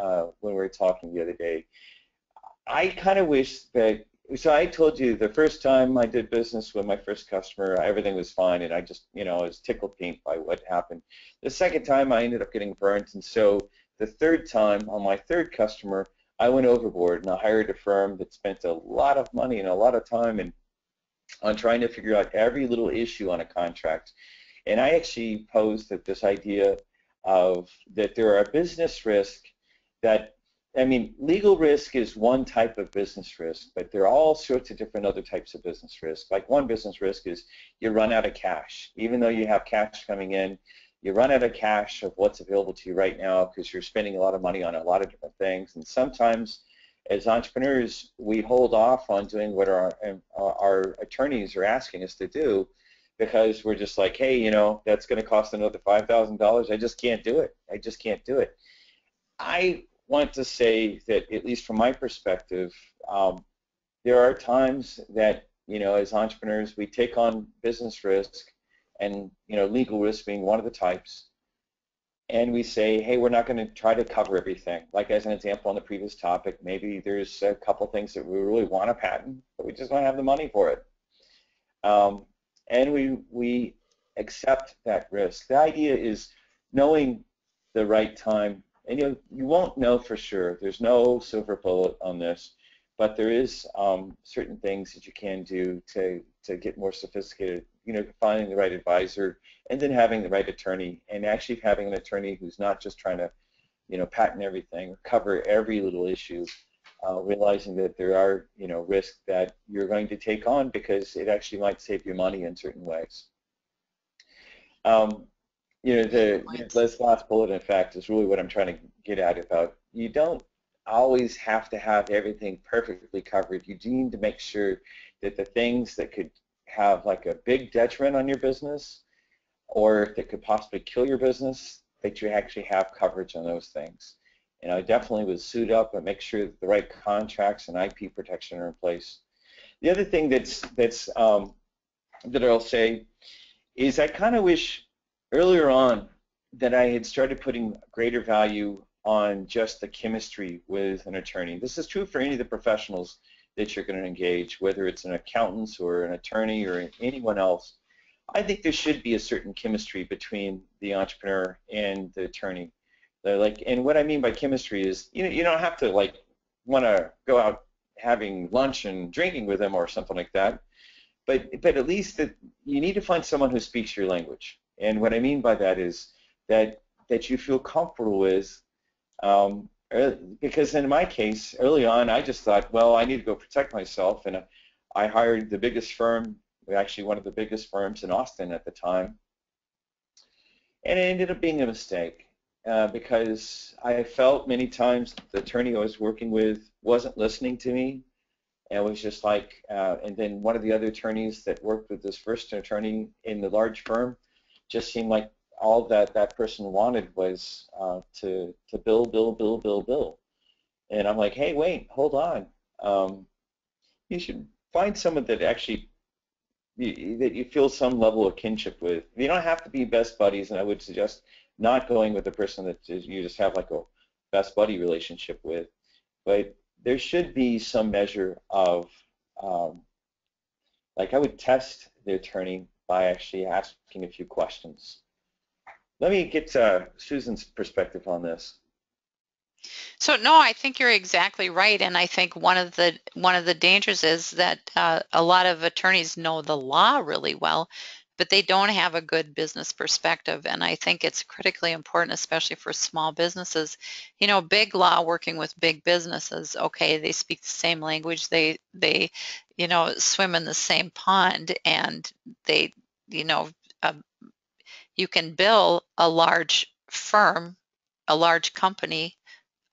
when we were talking the other day. I kind of wish that, so I told you the first time I did business with my first customer, everything was fine, and I just, I was tickled pink by what happened. The second time, I ended up getting burnt, and so the third time, on my third customer, I went overboard, and I hired a firm that spent a lot of money and a lot of time on trying to figure out every little issue on a contract. And I actually posed that this idea of that there are business risk that, I mean, legal risk is one type of business risk, but there are all sorts of different other types of business risk. Like one business risk is you run out of cash. Even though you have cash coming in, you run out of cash of what's available to you right now because you're spending a lot of money on a lot of different things. And sometimes as entrepreneurs, we hold off on doing what our attorneys are asking us to do because we're just like, hey, that's going to cost another $5,000. I just can't do it. I just can't do it. I want to say that, at least from my perspective, there are times that, as entrepreneurs, we take on business risk and, legal risk being one of the types, and we say, hey, we're not going to try to cover everything. Like as an example on the previous topic, maybe there's a couple things that we really want to patent, but we just don't have the money for it. And we accept that risk. The idea is knowing the right time, and you won't know for sure. There's no silver bullet on this, but there is certain things that you can do to get more sophisticated. Finding the right advisor, and then having the right attorney, and actually having an attorney who's not just trying to patent everything or cover every little issue, realizing that there are, risks that you're going to take on because it actually might save you money in certain ways. Um, this last bullet, in fact, is really what I'm trying to get at about you don't always have to have everything perfectly covered. You do need to make sure that the things that could have like a big detriment on your business or that could possibly kill your business, that you actually have coverage on those things. And I definitely would suit up and make sure that the right contracts and IP protection are in place. The other thing that I'll say is I kind of wish earlier on that I had started putting greater value on just the chemistry with an attorney. This is true for any of the professionals that you're going to engage, whether it's an accountant or an attorney or anyone else. I think there should be a certain chemistry between the entrepreneur and the attorney. And what I mean by chemistry is, you don't have to want to go out having lunch and drinking with them or something like that, but at least that you need to find someone who speaks your language. And what I mean by that is that you feel comfortable with, because in my case, early on, I just thought, well, I need to go protect myself, and I hired the biggest firm, actually one of the biggest firms in Austin at the time, and it ended up being a mistake because I felt many times the attorney I was working with wasn't listening to me, and was just like, and then one of the other attorneys that worked with this first attorney in the large firm just seemed like all that that person wanted was to bill, bill, bill, bill, bill. And I'm like, hey, wait, hold on. You should find someone that actually that you feel some level of kinship with. You don't have to be best buddies, and I would suggest not going with the person that you just have like a best buddy relationship with. But there should be some measure of, um, like I would test the attorney by actually asking a few questions. Let me get Susan's perspective on this. So no, I think you're exactly right, and I think one of the dangers is that a lot of attorneys know the law really well, but they don't have a good business perspective. And I think it's critically important, especially for small businesses. Big law working with big businesses. Okay, they speak the same language. They swim in the same pond, and they, you know, uh, you can bill a large firm, a large company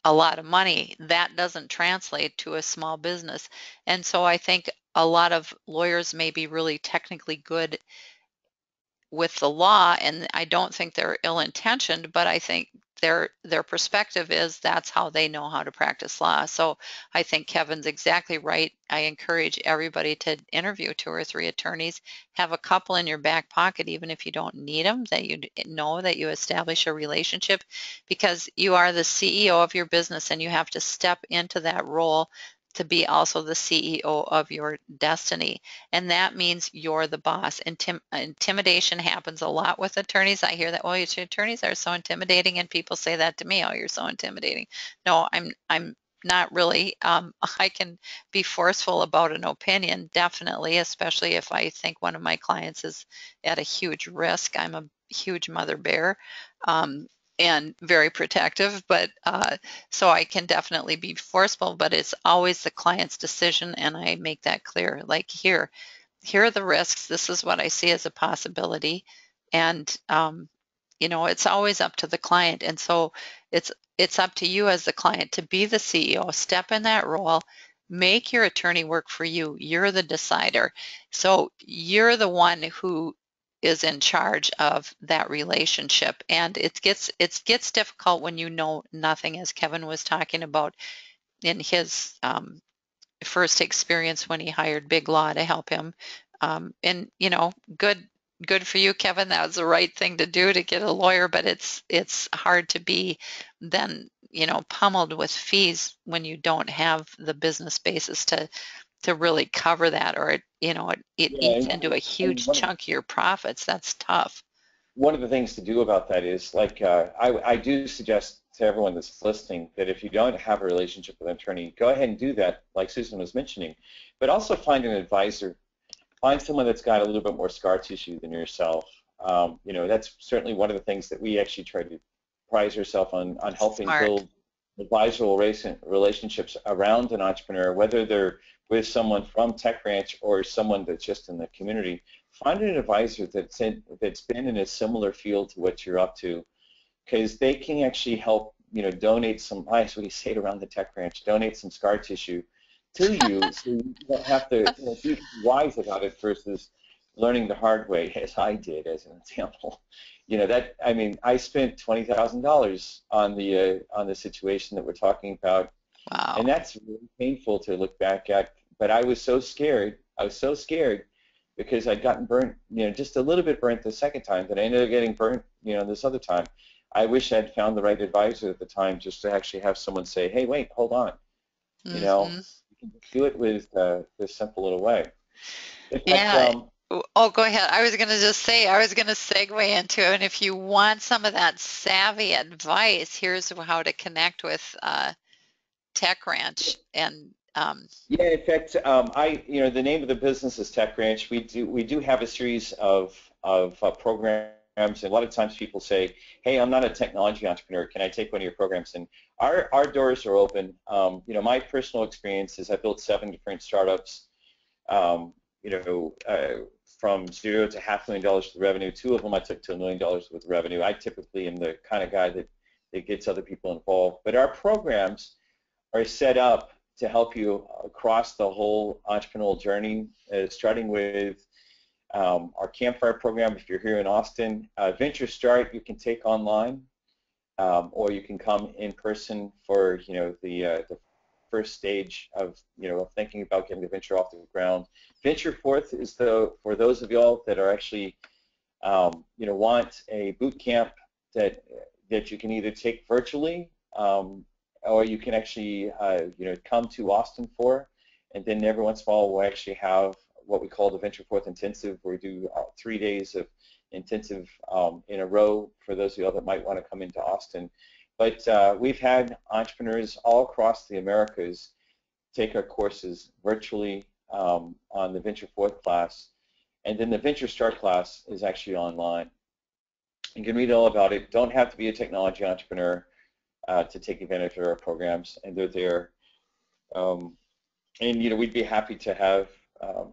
a lot of money. That doesn't translate to a small business. And so I think a lot of lawyers may be really technically good with the law, and I don't think they're ill-intentioned, but I think their perspective is that's how they know how to practice law. So I think Kevin's exactly right. I encourage everybody to interview 2 or 3 attorneys, have a couple in your back pocket, even if you don't need them, that you know that you establish a relationship, because you are the CEO of your business and you have to step into that role to be also the CEO of your destiny. And that means you're the boss. Intimidation happens a lot with attorneys. I hear that, well, your attorneys are so intimidating, and people say that to me, oh, you're so intimidating. No, I'm not really. I can be forceful about an opinion, definitely, especially if I think one of my clients is at a huge risk. I'm a huge mother bear. Um, and very protective, but so I can definitely be forceful, but it's always the client's decision, and I make that clear. Like, here are the risks. This is what I see as a possibility. And it's always up to the client. And so it's up to you as the client to be the CEO, step in that role, make your attorney work for you. You're the decider. So you're the one who is in charge of that relationship. And it gets difficult when you know nothing, as Kevin was talking about in his first experience when he hired Big Law to help him. And good for you, Kevin. That was the right thing to do, to get a lawyer, but it's hard to be then pummeled with fees when you don't have the business basis to really cover that, or it Yeah, eats into a and huge chunk of your profits. That's tough. one of the things to do about that is like I do suggest to everyone that's listening that if you don't have a relationship with an attorney, go ahead and do that, like Susan was mentioning, but also find an advisor. Find someone that's got a little bit more scar tissue than yourself. That's certainly one of the things that we actually try to prize ourselves on helping Smart. build advisorial relationships around an entrepreneur, whether they're with someone from Tech Ranch or someone that's just in the community. Find an advisor that's been in a similar field to what you're up to, because they can actually help, donate some, that's what you say it around the Tech Ranch, donate some scar tissue to you so you don't have to be wise about it versus learning the hard way, as I did, as an example. I mean, I spent $20,000 on the situation that we're talking about, and Wow. that's really painful to look back at. But I was so scared. I was so scared because I'd gotten burnt, just a little bit burnt the second time, that I ended up getting burnt, this other time. I wish I'd found the right advisor at the time, just to actually have someone say, "Hey, wait, hold on. Hmm. You can do it with this simple little way." In fact, Yeah. Oh, go ahead. I was going to just say, I was going to segue into it. And if you want some of that savvy advice, here's how to connect with Tech Ranch. And yeah, in fact, the name of the business is Tech Ranch. We do have a series of programs And a lot of times people say, hey, I'm not a technology entrepreneur. Can I take one of your programs? And our doors are open. My personal experience is I built 7 different startups, um, you know, uh, from zero to $500,000 of revenue. 2 of them I took to $1 million with revenue. I typically am the kind of guy that gets other people involved. But our programs are set up to help you across the whole entrepreneurial journey, starting with our campfire program. If you're here in Austin, Venture Start you can take online, or you can come in person for the first stage of of thinking about getting the venture off the ground. Venture Forth is for those of y'all that are actually want a boot camp that you can either take virtually, or you can actually come to Austin for, and then every once in a while we'll actually have what we call the Venture Forth Intensive, where we do 3 days of intensive in a row for those of you that might want to come into Austin. But we've had entrepreneurs all across the Americas take our courses virtually on the Venture Forth class, and then the Venture Start class is actually online. You can read all about it. Don't have to be a technology entrepreneur to take advantage of our programs, and they're there. And we'd be happy to have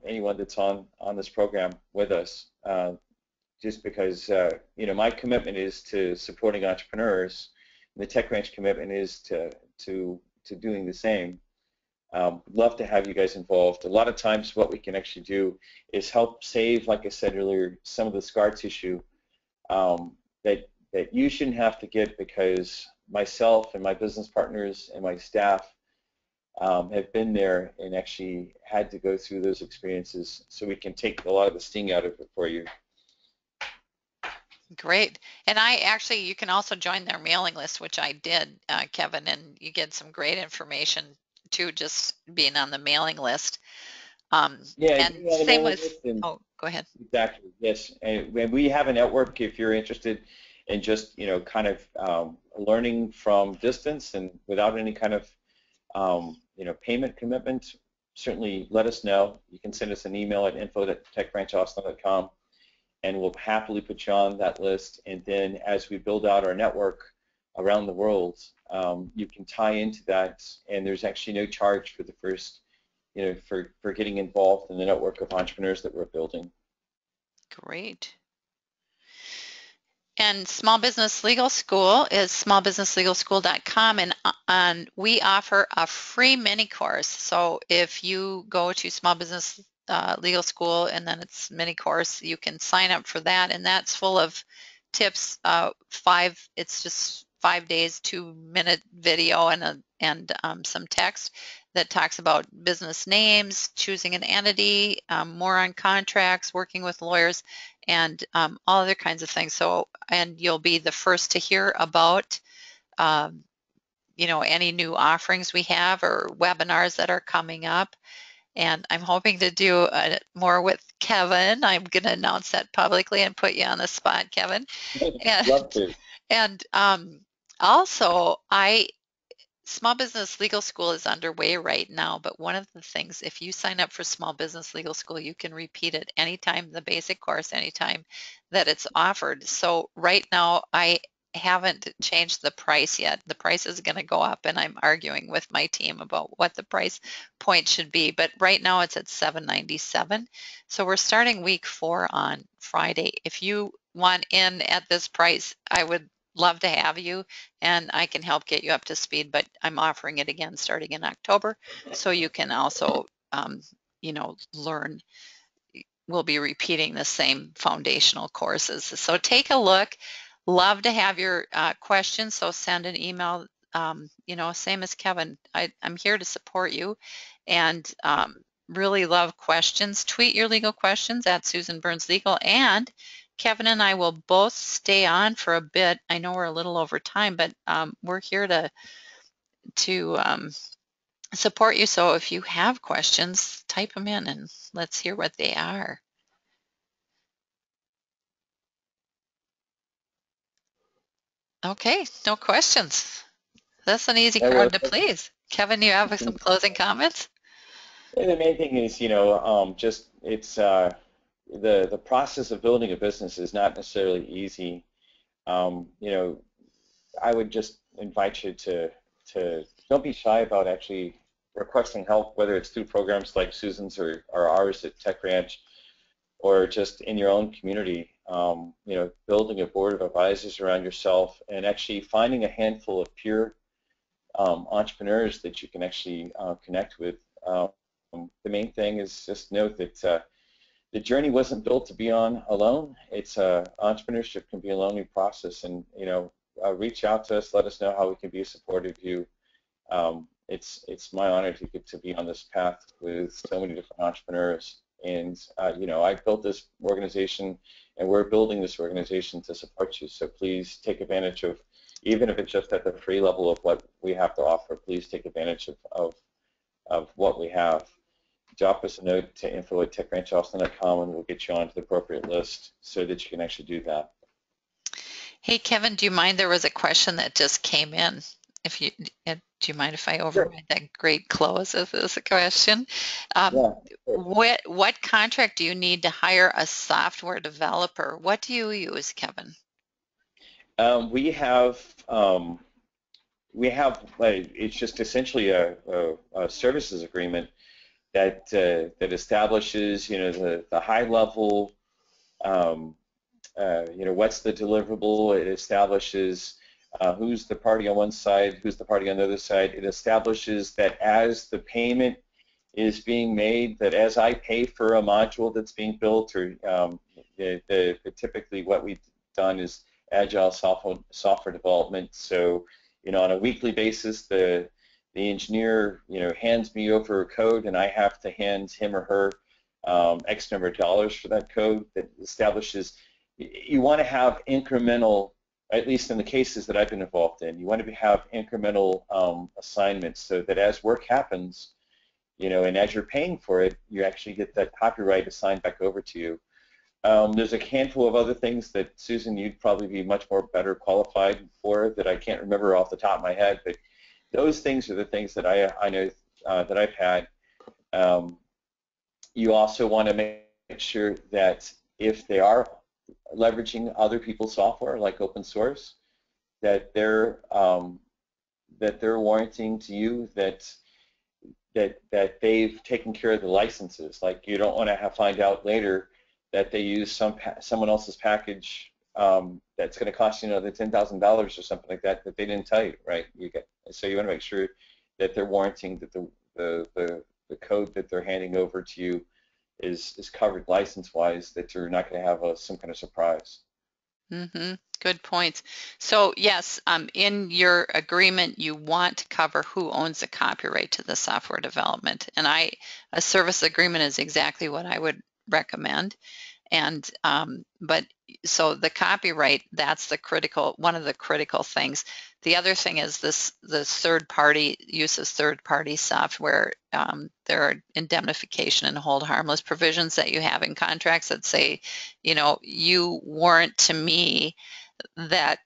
anyone that's on this program with us, just because my commitment is to supporting entrepreneurs, and the Tech Ranch commitment is to doing the same. Love to have you guys involved. A lot of times what we can actually do is help save, like I said earlier, some of the scar tissue that you shouldn't have to get, because myself and my business partners and my staff have been there and actually had to go through those experiences, so we can take a lot of the sting out of it for you. Great. And you can also join their mailing list, which I did, Kevin, and you get some great information too, just being on the mailing list. Yeah, And being on the same mailing with, list, and oh, go ahead. exactly, yes. And we have a network if you're interested in just kind of learning from distance and without any kind of payment commitment. Certainly let us know. You can send us an email at info@techbranchaustin.com, and we'll happily put you on that list. And then as we build out our network around the world, you can tie into that, and there's actually no charge for the first, for getting involved in the network of entrepreneurs that we're building. Great. And Small Business Legal School is smallbusinesslegalschool.com, and we offer a free mini course. So if you go to Small Business Legal School and then it's mini course, you can sign up for that, and that's full of tips. It's just 5 days, 2-minute video and some text that talks about business names, choosing an entity, more on contracts, working with lawyers, and all other kinds of things. So, and you'll be the first to hear about, any new offerings we have or webinars that are coming up. And I'm hoping to do more with Kevin. I'm going to announce that publicly and put you on the spot, Kevin. And Love to. and also, Small Business Legal School is underway right now, but one of the things, if you sign up for Small Business Legal School, you can repeat it anytime, the basic course, anytime that it's offered. So right now, I haven't changed the price yet. The price is going to go up, and I'm arguing with my team about what the price point should be. But right now, it's at $797. So we're starting week 4 on Friday. If you want in at this price, I would love to have you, and I can help get you up to speed, but I'm offering it again starting in October, so you can also learn. We'll be repeating the same foundational courses, so take a look. Love to have your questions, so send an email. Same as Kevin, I'm here to support you, and really love questions. Tweet your legal questions at Susan Burns Legal, and Kevin and I will both stay on for a bit. I know we're a little over time, but we're here to support you. So if you have questions, type them in and let's hear what they are. Okay, no questions. That's an easy Yeah, well, crowd to please. Kevin, you have some closing comments? the main thing is, just it's the process of building a business is not necessarily easy. You know, I would just invite you to don't be shy about actually requesting help, whether it's through programs like Susan's or ours at Tech Ranch, or just in your own community. You know, building a board of advisors around yourself and actually finding a handful of peer entrepreneurs that you can actually connect with. The main thing is just note that the journey wasn't built to be on alone. It's entrepreneurship can be a lonely process, and you know, reach out to us. Let us know how we can be supportive of you. It's my honor to get to be on this path with so many different entrepreneurs. And you know, I built this organization, and we're building this organization to support you. So please take advantage of, even if it's just at the free level of what we have to offer. Please take advantage of what we have. Drop us a note to info@techranchaustin.com, and we'll get you onto the appropriate list so that you can actually do that. Hey, Kevin, do you mind? There was a question that just came in. If you, do you mind if I Sure. override that great close of this question? Yeah. What contract do you need to hire a software developer? What do you use, Kevin? Um, we have um, it's just essentially a services agreement that establishes, you know, the high level, um, you know, what's the deliverable. It establishes who's the party on one side, who's the party on the other side. It establishes that as the payment is being made, that as I pay for a module that's being built, or typically what we've done is agile software development. So, you know, on a weekly basis, the engineer, you know, hands me over code, and I have to hand him or her X number of dollars for that code. That establishes, you want to have incremental, at least in the cases that I've been involved in, you want to have incremental assignments, so that as work happens, you know, and as you're paying for it, you actually get that copyright assigned back over to you. There's a handful of other things that, Susan, you'd probably be much more better qualified for, that I can't remember off the top of my head, but those things are the things that I know that I've had. You also want to make sure that if they are leveraging other people's software, like open source, that they're warranting to you that they've taken care of the licenses. Like, you don't want to find out later that they use someone else's package that's going to cost you another $10,000 or something like that they didn't tell you, right? So you want to make sure that they're warranting that the code that they're handing over to you is covered license-wise, that you're not going to have some kind of surprise. Mm-hmm. Good points. So yes, in your agreement, you want to cover who owns the copyright to the software development. And a service agreement is exactly what I would recommend. And but so the copyright, that's one of the critical things. The other thing is the third party use of third party software. There are indemnification and hold harmless provisions that you have in contracts that say, you know, you warrant to me that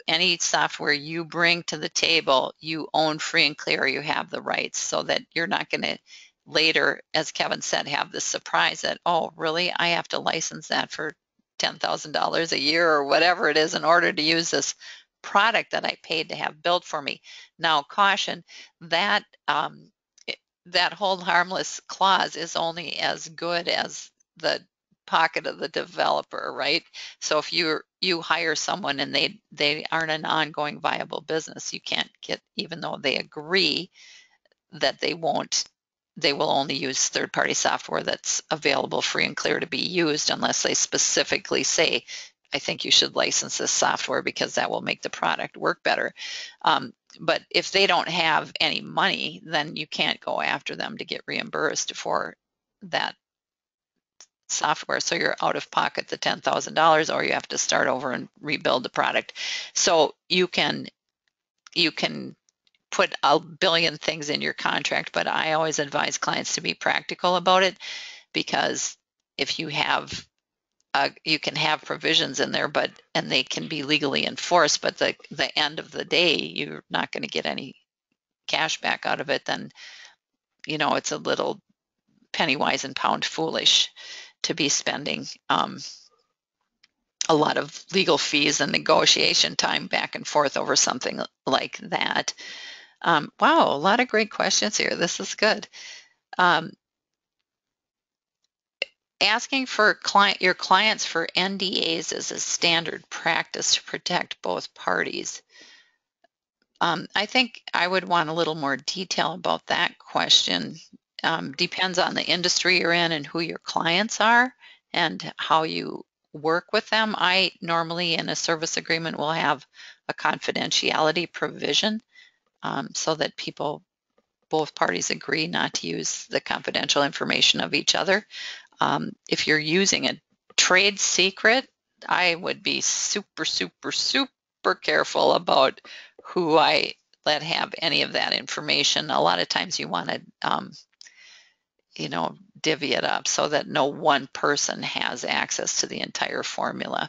any software you bring to the table, you own free and clear, you have the rights, so that you're not going to later, as Kevin said, have the surprise that, oh, really, I have to license that for $10,000 a year or whatever it is in order to use this product that I paid to have built for me. Now, caution, that that hold harmless clause is only as good as the pocket of the developer, right? So if you hire someone and they aren't an ongoing viable business, you can't get, even though they agree that they will only use third-party software that's available free and clear to be used, unless they specifically say, I think you should license this software because that will make the product work better. But if they don't have any money, then you can't go after them to get reimbursed for that software. So you're out of pocket the $10,000, or you have to start over and rebuild the product. So you can put a billion things in your contract, but I always advise clients to be practical about it, because if you have you can have provisions in there, and they can be legally enforced, but the end of the day, you're not going to get any cash back out of it. Then, you know, it's a little penny wise and pound foolish. to be spending a lot of legal fees and negotiation time back and forth over something like that. Wow, a lot of great questions here. This is good. Um, Asking for your clients for NDAs is a standard practice to protect both parties. I think I would want a little more detail about that question. Depends on the industry you're in and who your clients are and how you work with them. I normally in a service agreement will have a confidentiality provision so that both parties agree not to use the confidential information of each other. If you're using a trade secret, I would be super, super, super careful about who I let have any of that information. A lot of times you want to, divvy it up so that no one person has access to the entire formula.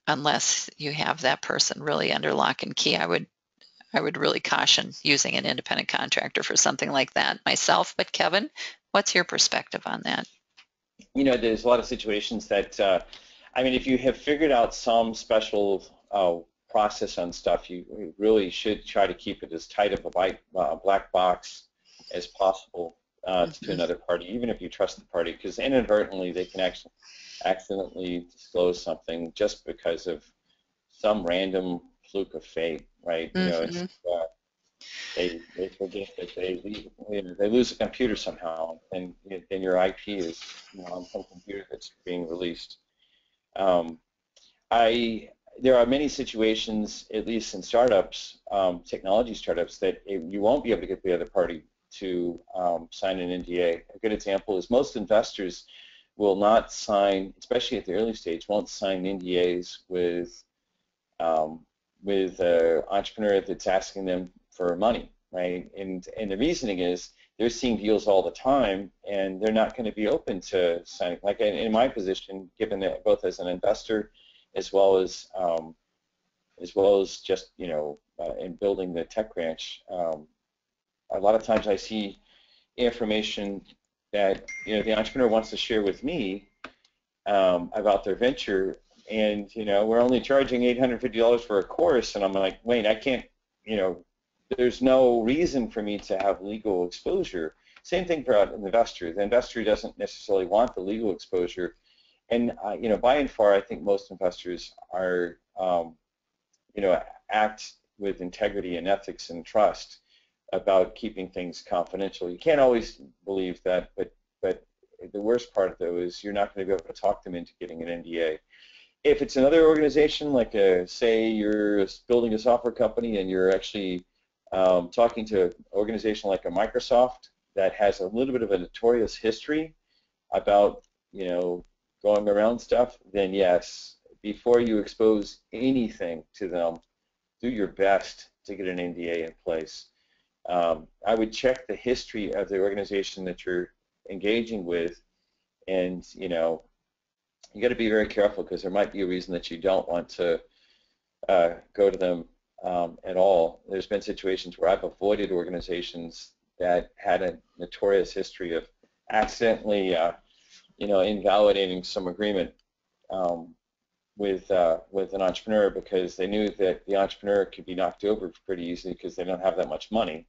Unless you have that person really under lock and key, I would really caution using an independent contractor for something like that myself. But Kevin, what's your perspective on that? There's a lot of situations that, if you have figured out some special process on stuff, you really should try to keep it as tight of a black box as possible to another party, even if you trust the party, because inadvertently they can actually accidentally disclose something just because of some random fluke of fate, right? It's they forget that they lose a computer somehow, and then your IP is on some computer that's being released. There are many situations, at least in startups, technology startups, that you won't be able to get the other party to sign an NDA. A good example is most investors will not sign, especially at the early stage, won't sign NDAs with an entrepreneur that's asking them for money, right? And the reasoning is they're seeing deals all the time, and they're not going to be open to signing. Like in my position, given that both as an investor as well as just in building the tech branch, a lot of times I see information that the entrepreneur wants to share with me about their venture, and we're only charging $850 for a course, and I'm like, wait, I can't, there's no reason for me to have legal exposure. Same thing for an investor. The investor doesn't necessarily want the legal exposure, and by and far, I think most investors are, act with integrity and ethics and trust about keeping things confidential. You can't always believe that, but the worst part, though, is you're not going to be able to talk them into getting an NDA. If it's another organization, like say you're building a software company and you're actually talking to an organization like a Microsoft that has a little bit of a notorious history about going around stuff, then yes, before you expose anything to them, do your best to get an NDA in place. I would check the history of the organization that you're engaging with, and you got to be very careful, because there might be a reason that you don't want to go to them at all. There's been situations where I've avoided organizations that had a notorious history of accidentally invalidating some agreement with an entrepreneur, because they knew that the entrepreneur could be knocked over pretty easily because they don't have that much money.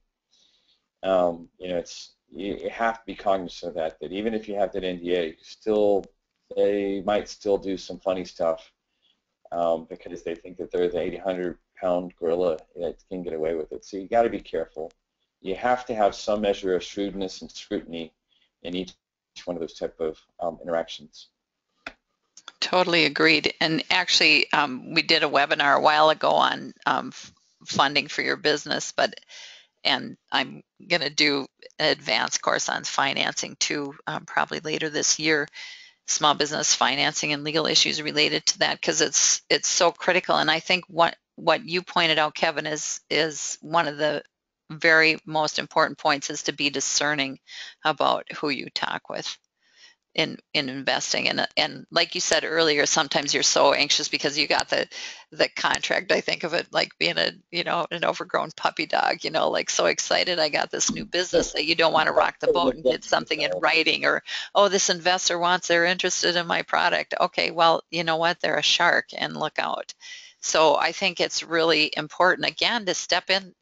You have to be cognizant of that even if you have that NDA, they might still do some funny stuff because they think that they're the 800-pound gorilla that can get away with it. So you got to be careful. You have to have some measure of shrewdness and scrutiny in each one of those type of interactions. Totally agreed. And actually, we did a webinar a while ago on funding for your business, and I'm going to do an advanced course on financing too, probably later this year, small business financing and legal issues related to that, because it's so critical. And I think what you pointed out, Kevin, is one of the very most important points, is to be discerning about who you talk with. in investing. And like you said earlier, sometimes you're so anxious because you got the contract. I think of it like being a, an overgrown puppy dog, like so excited I got this new business that you don't want to rock the boat and get something in writing, or, oh, this investor wants, they're interested in my product. Okay, well, you know what? They're a shark and look out. So I think it's really important, again, to step in.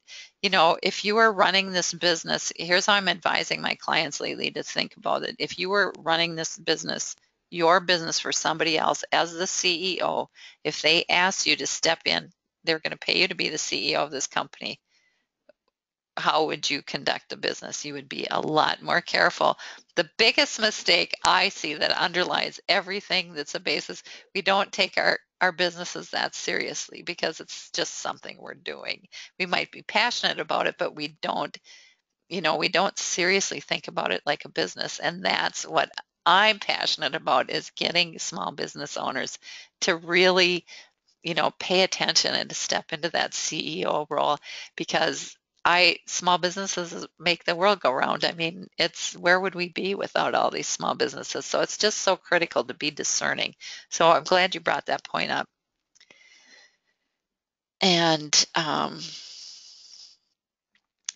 If you are running this business, here's how I'm advising my clients lately to think about it. If you were running this business, your business for somebody else as the CEO, if they asked you to step in, they're going to pay you to be the CEO of this company. How would you conduct a business? You would be a lot more careful. The biggest mistake I see that underlies everything that's a basis, we don't take our businesses that seriously because it's just something we're doing. We might be passionate about it, but we don't seriously think about it like a business. And that's what I'm passionate about, is getting small business owners to really pay attention and to step into that CEO role, because small businesses make the world go round. I mean, where would we be without all these small businesses? So it's just so critical to be discerning. So I'm glad you brought that point up. And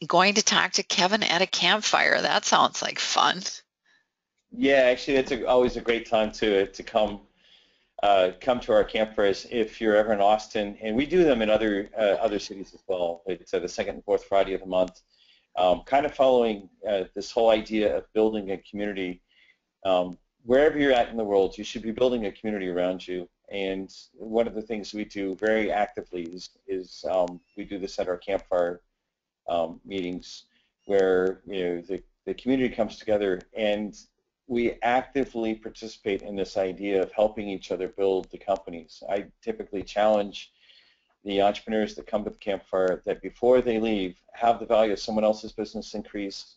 going to talk to Kevin at a campfire, that sounds like fun. Yeah, actually, that's always a great time to come to our campfires if you're ever in Austin, and we do them in other cities as well. It's the second and fourth Friday of the month, kind of following this whole idea of building a community. Wherever you're at in the world, you should be building a community around you. And one of the things we do very actively is we do this at our campfire meetings, where the community comes together and we actively participate in this idea of helping each other build the companies. I typically challenge the entrepreneurs that come to the campfire that before they leave, have the value of someone else's business increase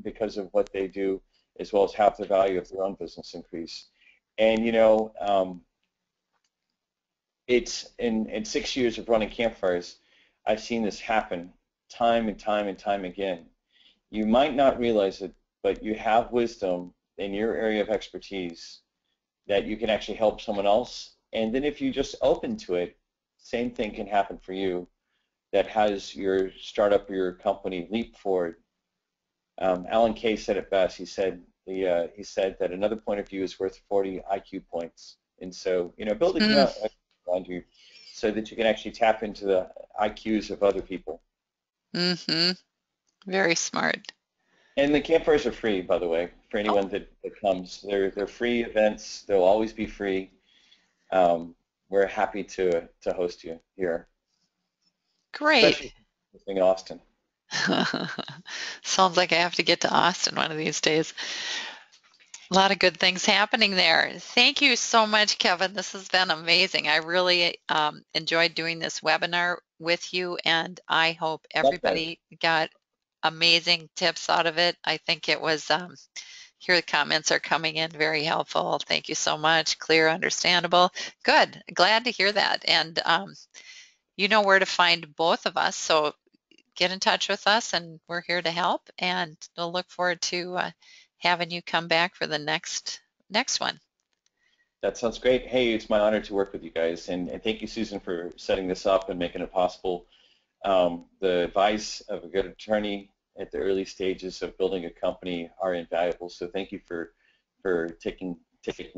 because of what they do, as well as have the value of their own business increase. And it's in 6 years of running campfires, I've seen this happen time and time and time again. You might not realize it, but you have wisdom in your area of expertise that you can actually help someone else. And then if you just open to it, same thing can happen for you that has your startup or your company leap forward. Alan Kay said it best. He said that another point of view is worth 40 IQ points. And so, build a Mm, community around you so that you can actually tap into the IQs of other people. mm-hmm. Very smart. And the campfires are free, by the way, for Oh, anyone that comes. They're free events. They'll always be free. We're happy to host you here, great. especially in Austin. Sounds like I have to get to Austin one of these days. A lot of good things happening there. Thank you so much, Kevin. This has been amazing. I really enjoyed doing this webinar with you, and I hope Likewise. everybody got amazing tips out of it. I think it was, here the comments are coming in, very helpful. Thank you so much. Clear, understandable. Good. Glad to hear that. And you know where to find both of us, so get in touch with us, and we're here to help. And we'll look forward to having you come back for the next one. That sounds great. Hey, it's my honor to work with you guys, and thank you, Susan, for setting this up and making it possible. The advice of a good attorney at the early stages of building a company are invaluable. So thank you for taking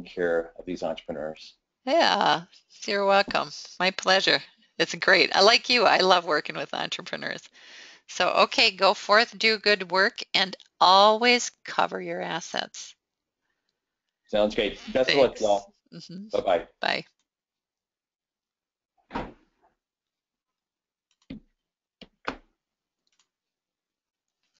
care of these entrepreneurs. Yeah, you're welcome. My pleasure. It's great. I like you. I love working with entrepreneurs. So, okay, go forth, do good work, and always cover your assets. Sounds great. Best of luck, Thanks. y'all. Hmm. Bye-bye. Bye.